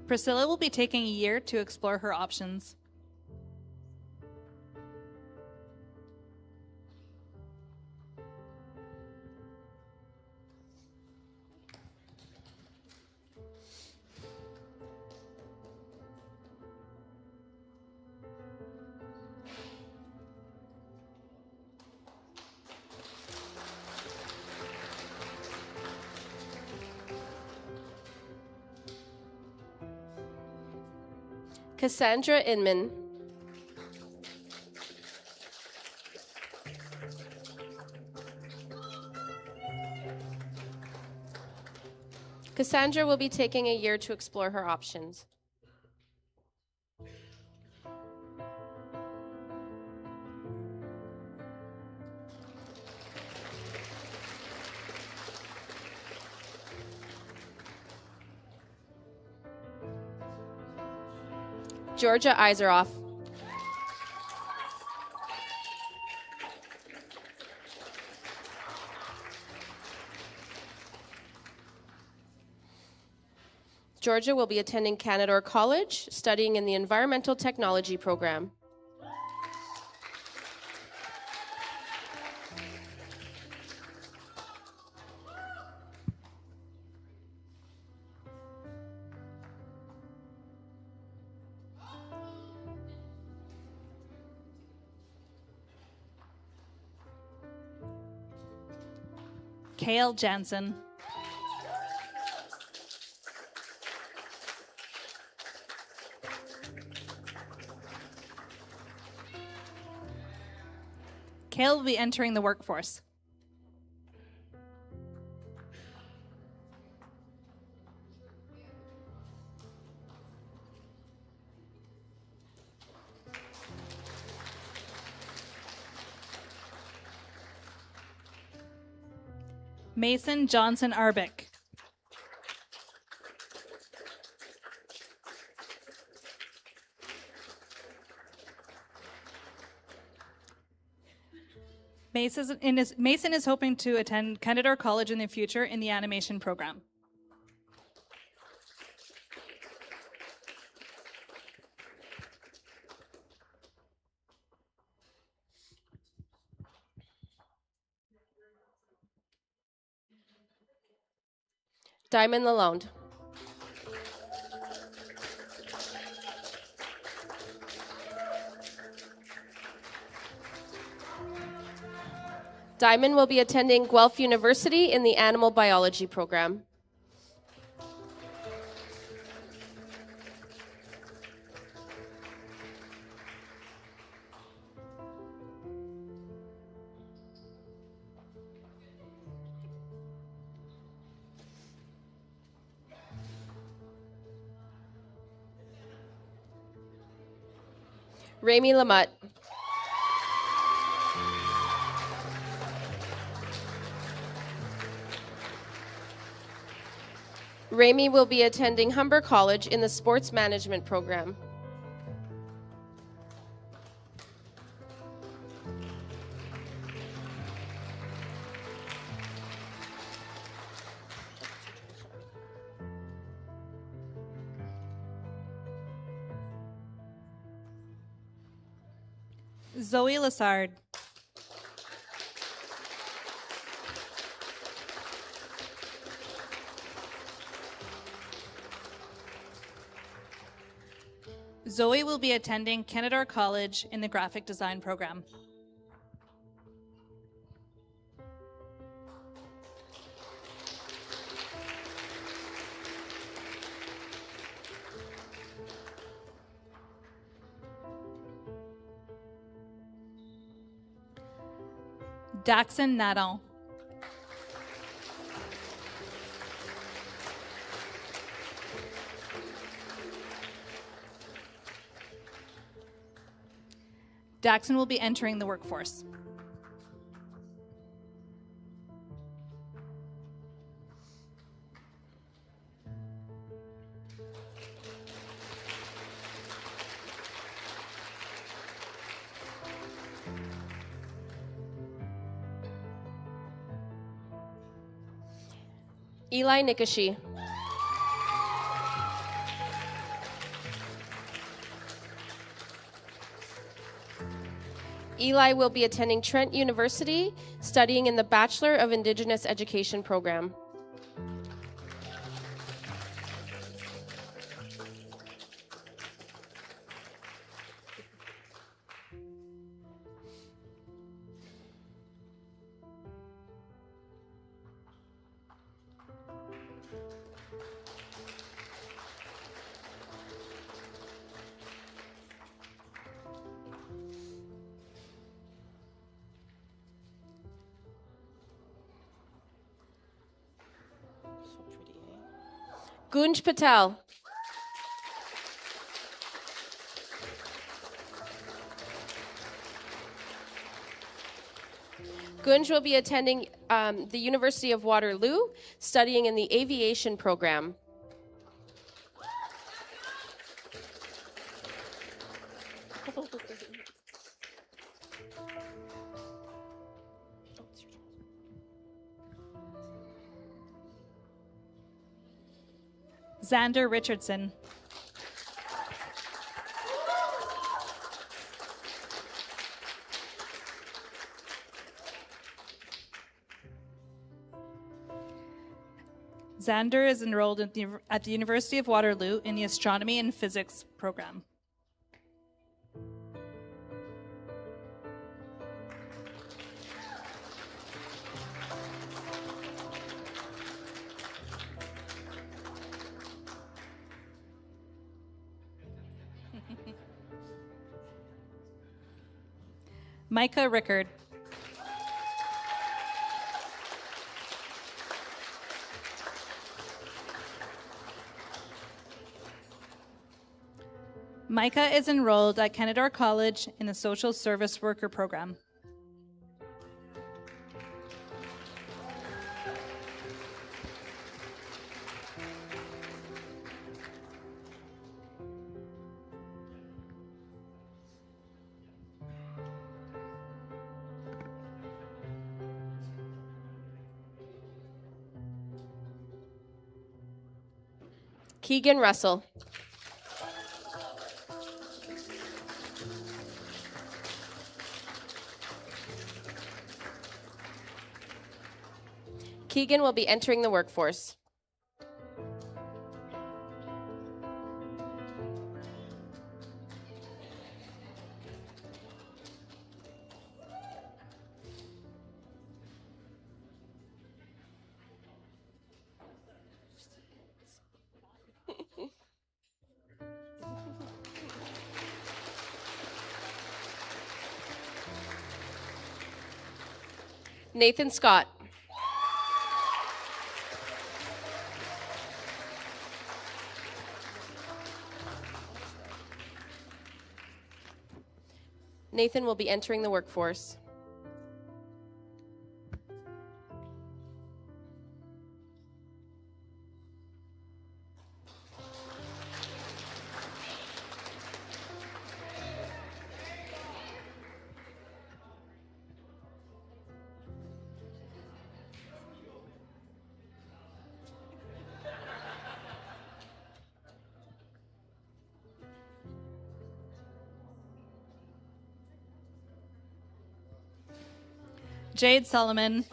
Priscilla will be taking a year to explore her options.
Cassandra Inman. Cassandra will be taking a year to explore her options. Georgia Iseroff. Georgia will be attending Canadore College, studying in the Environmental Technology program.
Kale Jansen. Kale will be entering the workforce. Mason Johnson Arbick. Mason is hoping to attend Canadore College in the future in the animation program.
Diamond Lalonde. Diamond will be attending Guelph University in the Animal Biology program. Rami Lamotte. Rami will be attending Humber College in the Sports Management program.
Zoe Lassard. Zoe will be attending Canadore College in the graphic design program. Daxon Nadal. Daxon will be entering the workforce.
Eli Nikashi. Eli will be attending Trent University, studying in the Bachelor of Indigenous Education program. Gunj Patel. Gunj will be attending the University of Waterloo, studying in the aviation program.
Xander Richardson. Xander is enrolled at the University of Waterloo in the Astronomy and Physics program. Micah Rickard. Micah is enrolled at Kennedoor College in the Social Service Worker program.
Keegan Russell. Keegan will be entering the workforce. Nathan Scott. Nathan will be entering the workforce.
Jade Solomon.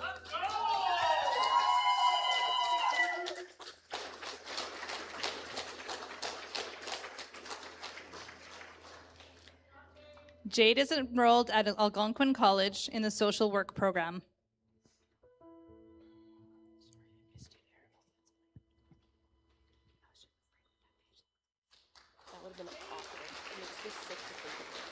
Jade is enrolled at Algonquin College in the social work program.
That would have been awful. It makes me sick to think of it.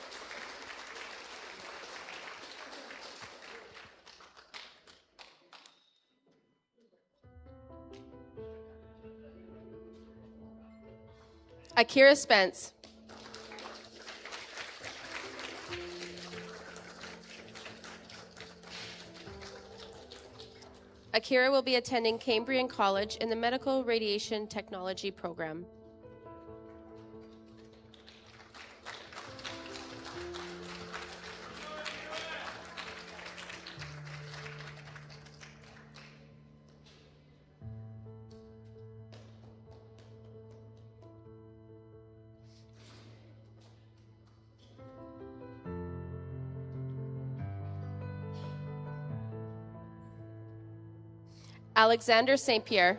Akira Spence. Akira will be attending Cambrian College in the Medical Radiation Technology program. Alexander St. Pierre.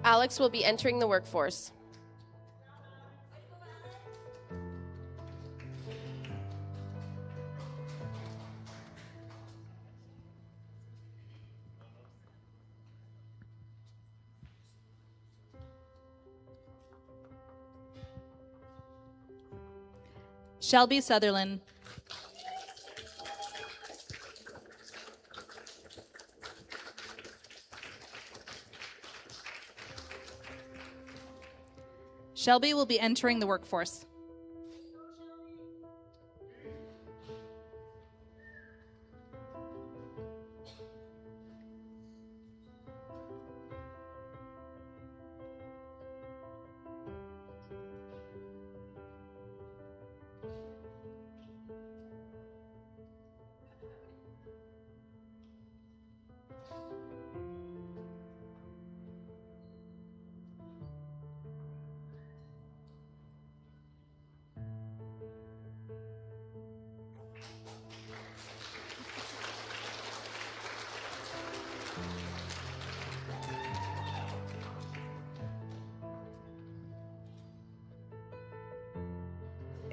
Alex will be entering the workforce.
Shelby Sutherland. Shelby will be entering the workforce.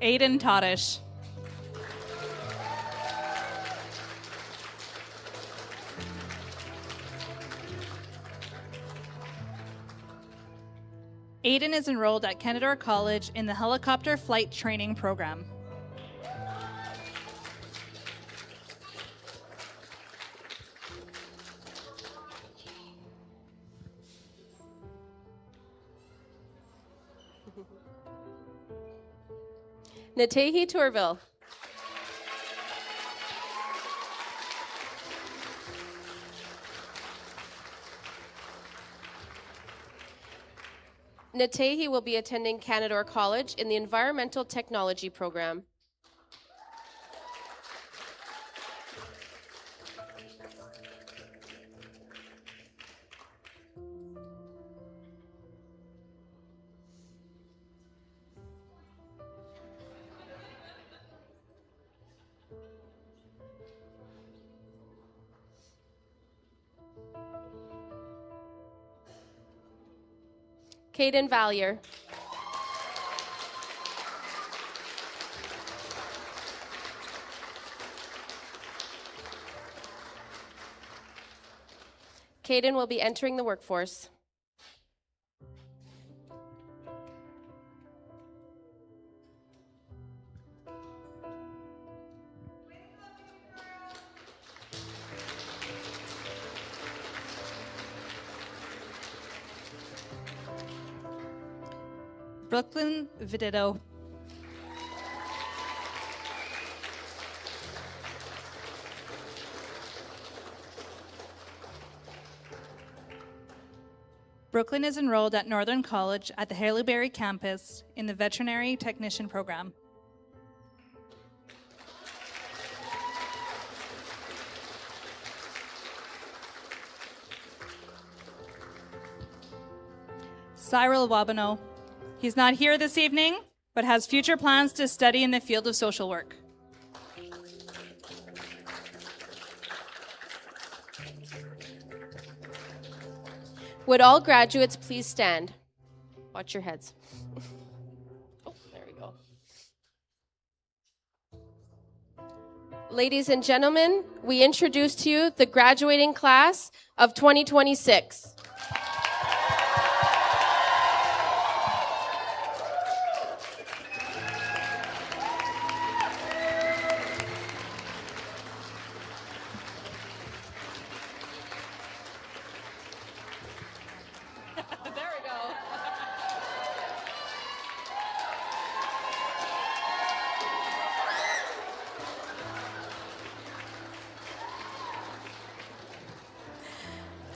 Aiden Todish. Aiden is enrolled at Kenador College in the helicopter flight training program.
Natehi Tourville. Natehi will be attending Canadore College in the Environmental Technology program. Caden Valier. Caden will be entering the workforce.
Brooklyn Vidito. Brooklyn is enrolled at Northern College at the Haileybury campus in the Veterinary Technician program. Cyril Wabano. He's not here this evening, but has future plans to study in the field of social work.
Would all graduates please stand? Watch your heads. Oh, there we go. Ladies and gentlemen, we introduce to you the graduating class of 2026.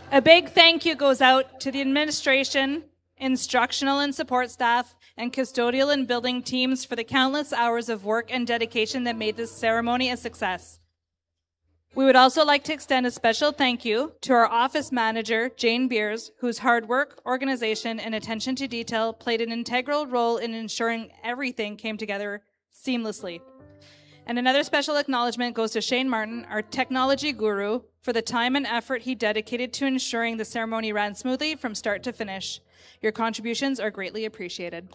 A big thank you goes out to the administration, instructional and support staff, and custodial and building teams for the countless hours of work and dedication that made this ceremony a success. We would also like to extend a special thank you to our office manager, Jane Beers, whose hard work, organization, and attention to detail played an integral role in ensuring everything came together seamlessly. And another special acknowledgement goes to Shane Martin, our technology guru, for the time and effort he dedicated to ensuring the ceremony ran smoothly from start to finish. Your contributions are greatly appreciated.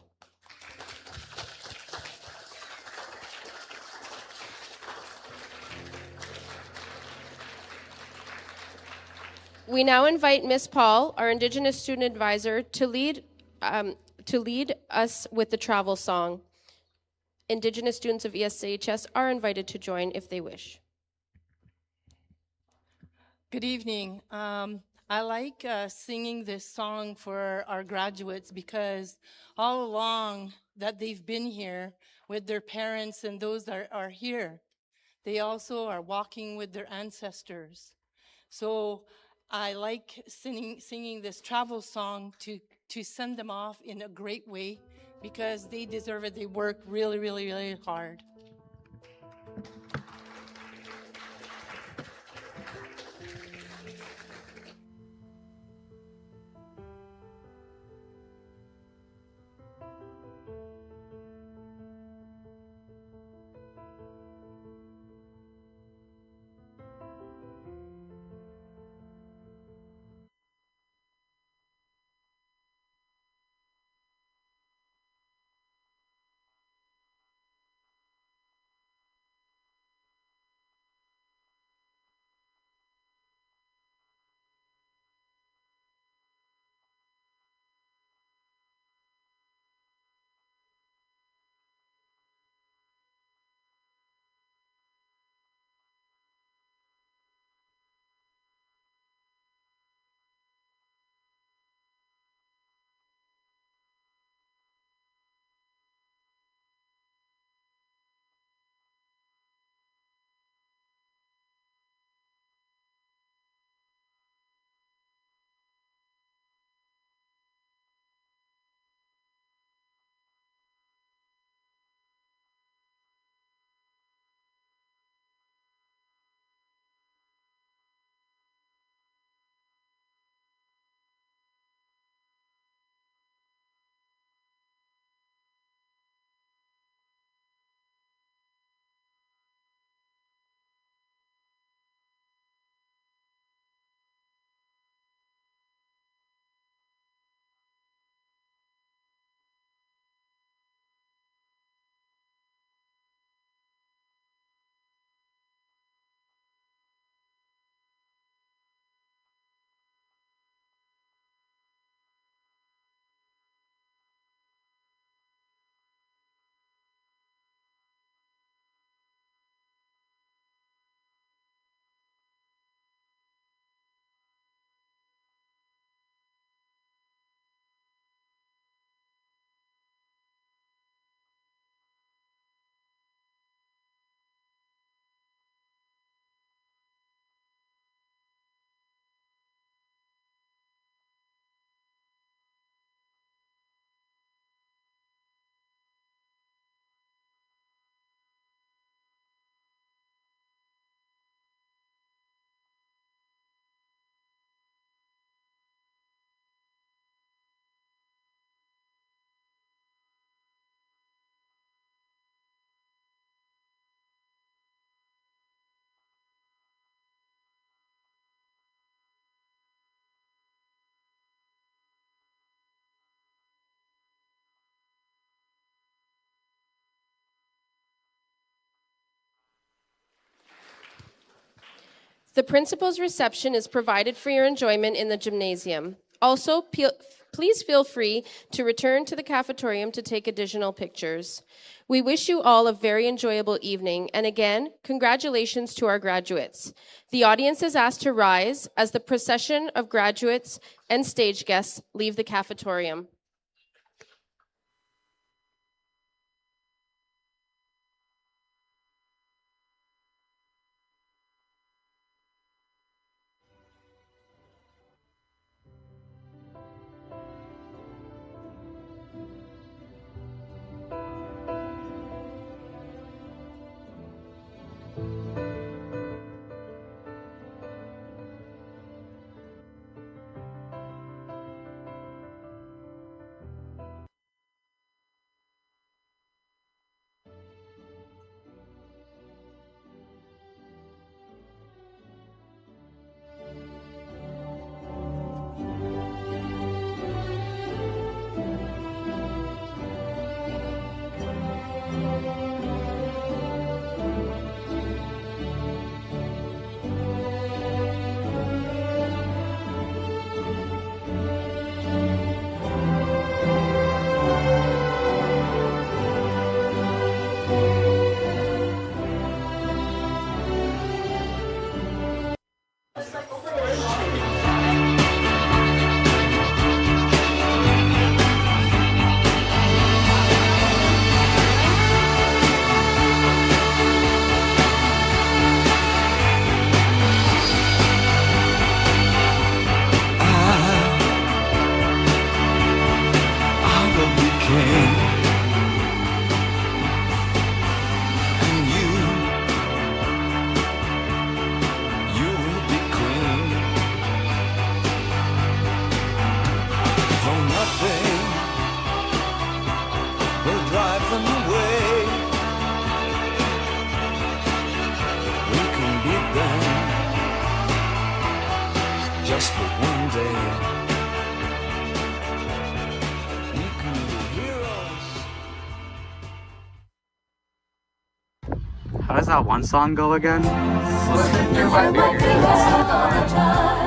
We now invite Ms. Paul, our Indigenous Student Advisor, to lead us with the travel song. Indigenous students of ESCHS are invited to join if they wish.
Good evening. I like singing this song for our graduates because all along that they've been here with their parents and those that are here, they also are walking with their ancestors. So I like singing this travel song to send them off in a great way because they deserve it. They work really, really, really hard.
The principal's reception is provided for your enjoyment in the gymnasium. Also, please feel free to return to the cafetorium to take additional pictures. We wish you all a very enjoyable evening, and again, congratulations to our graduates. The audience is asked to rise as the procession of graduates and stage guests leave the cafetorium.
Just for one day, we can be heroes.
How does that one song go again?
Slipping through my fingers all the time.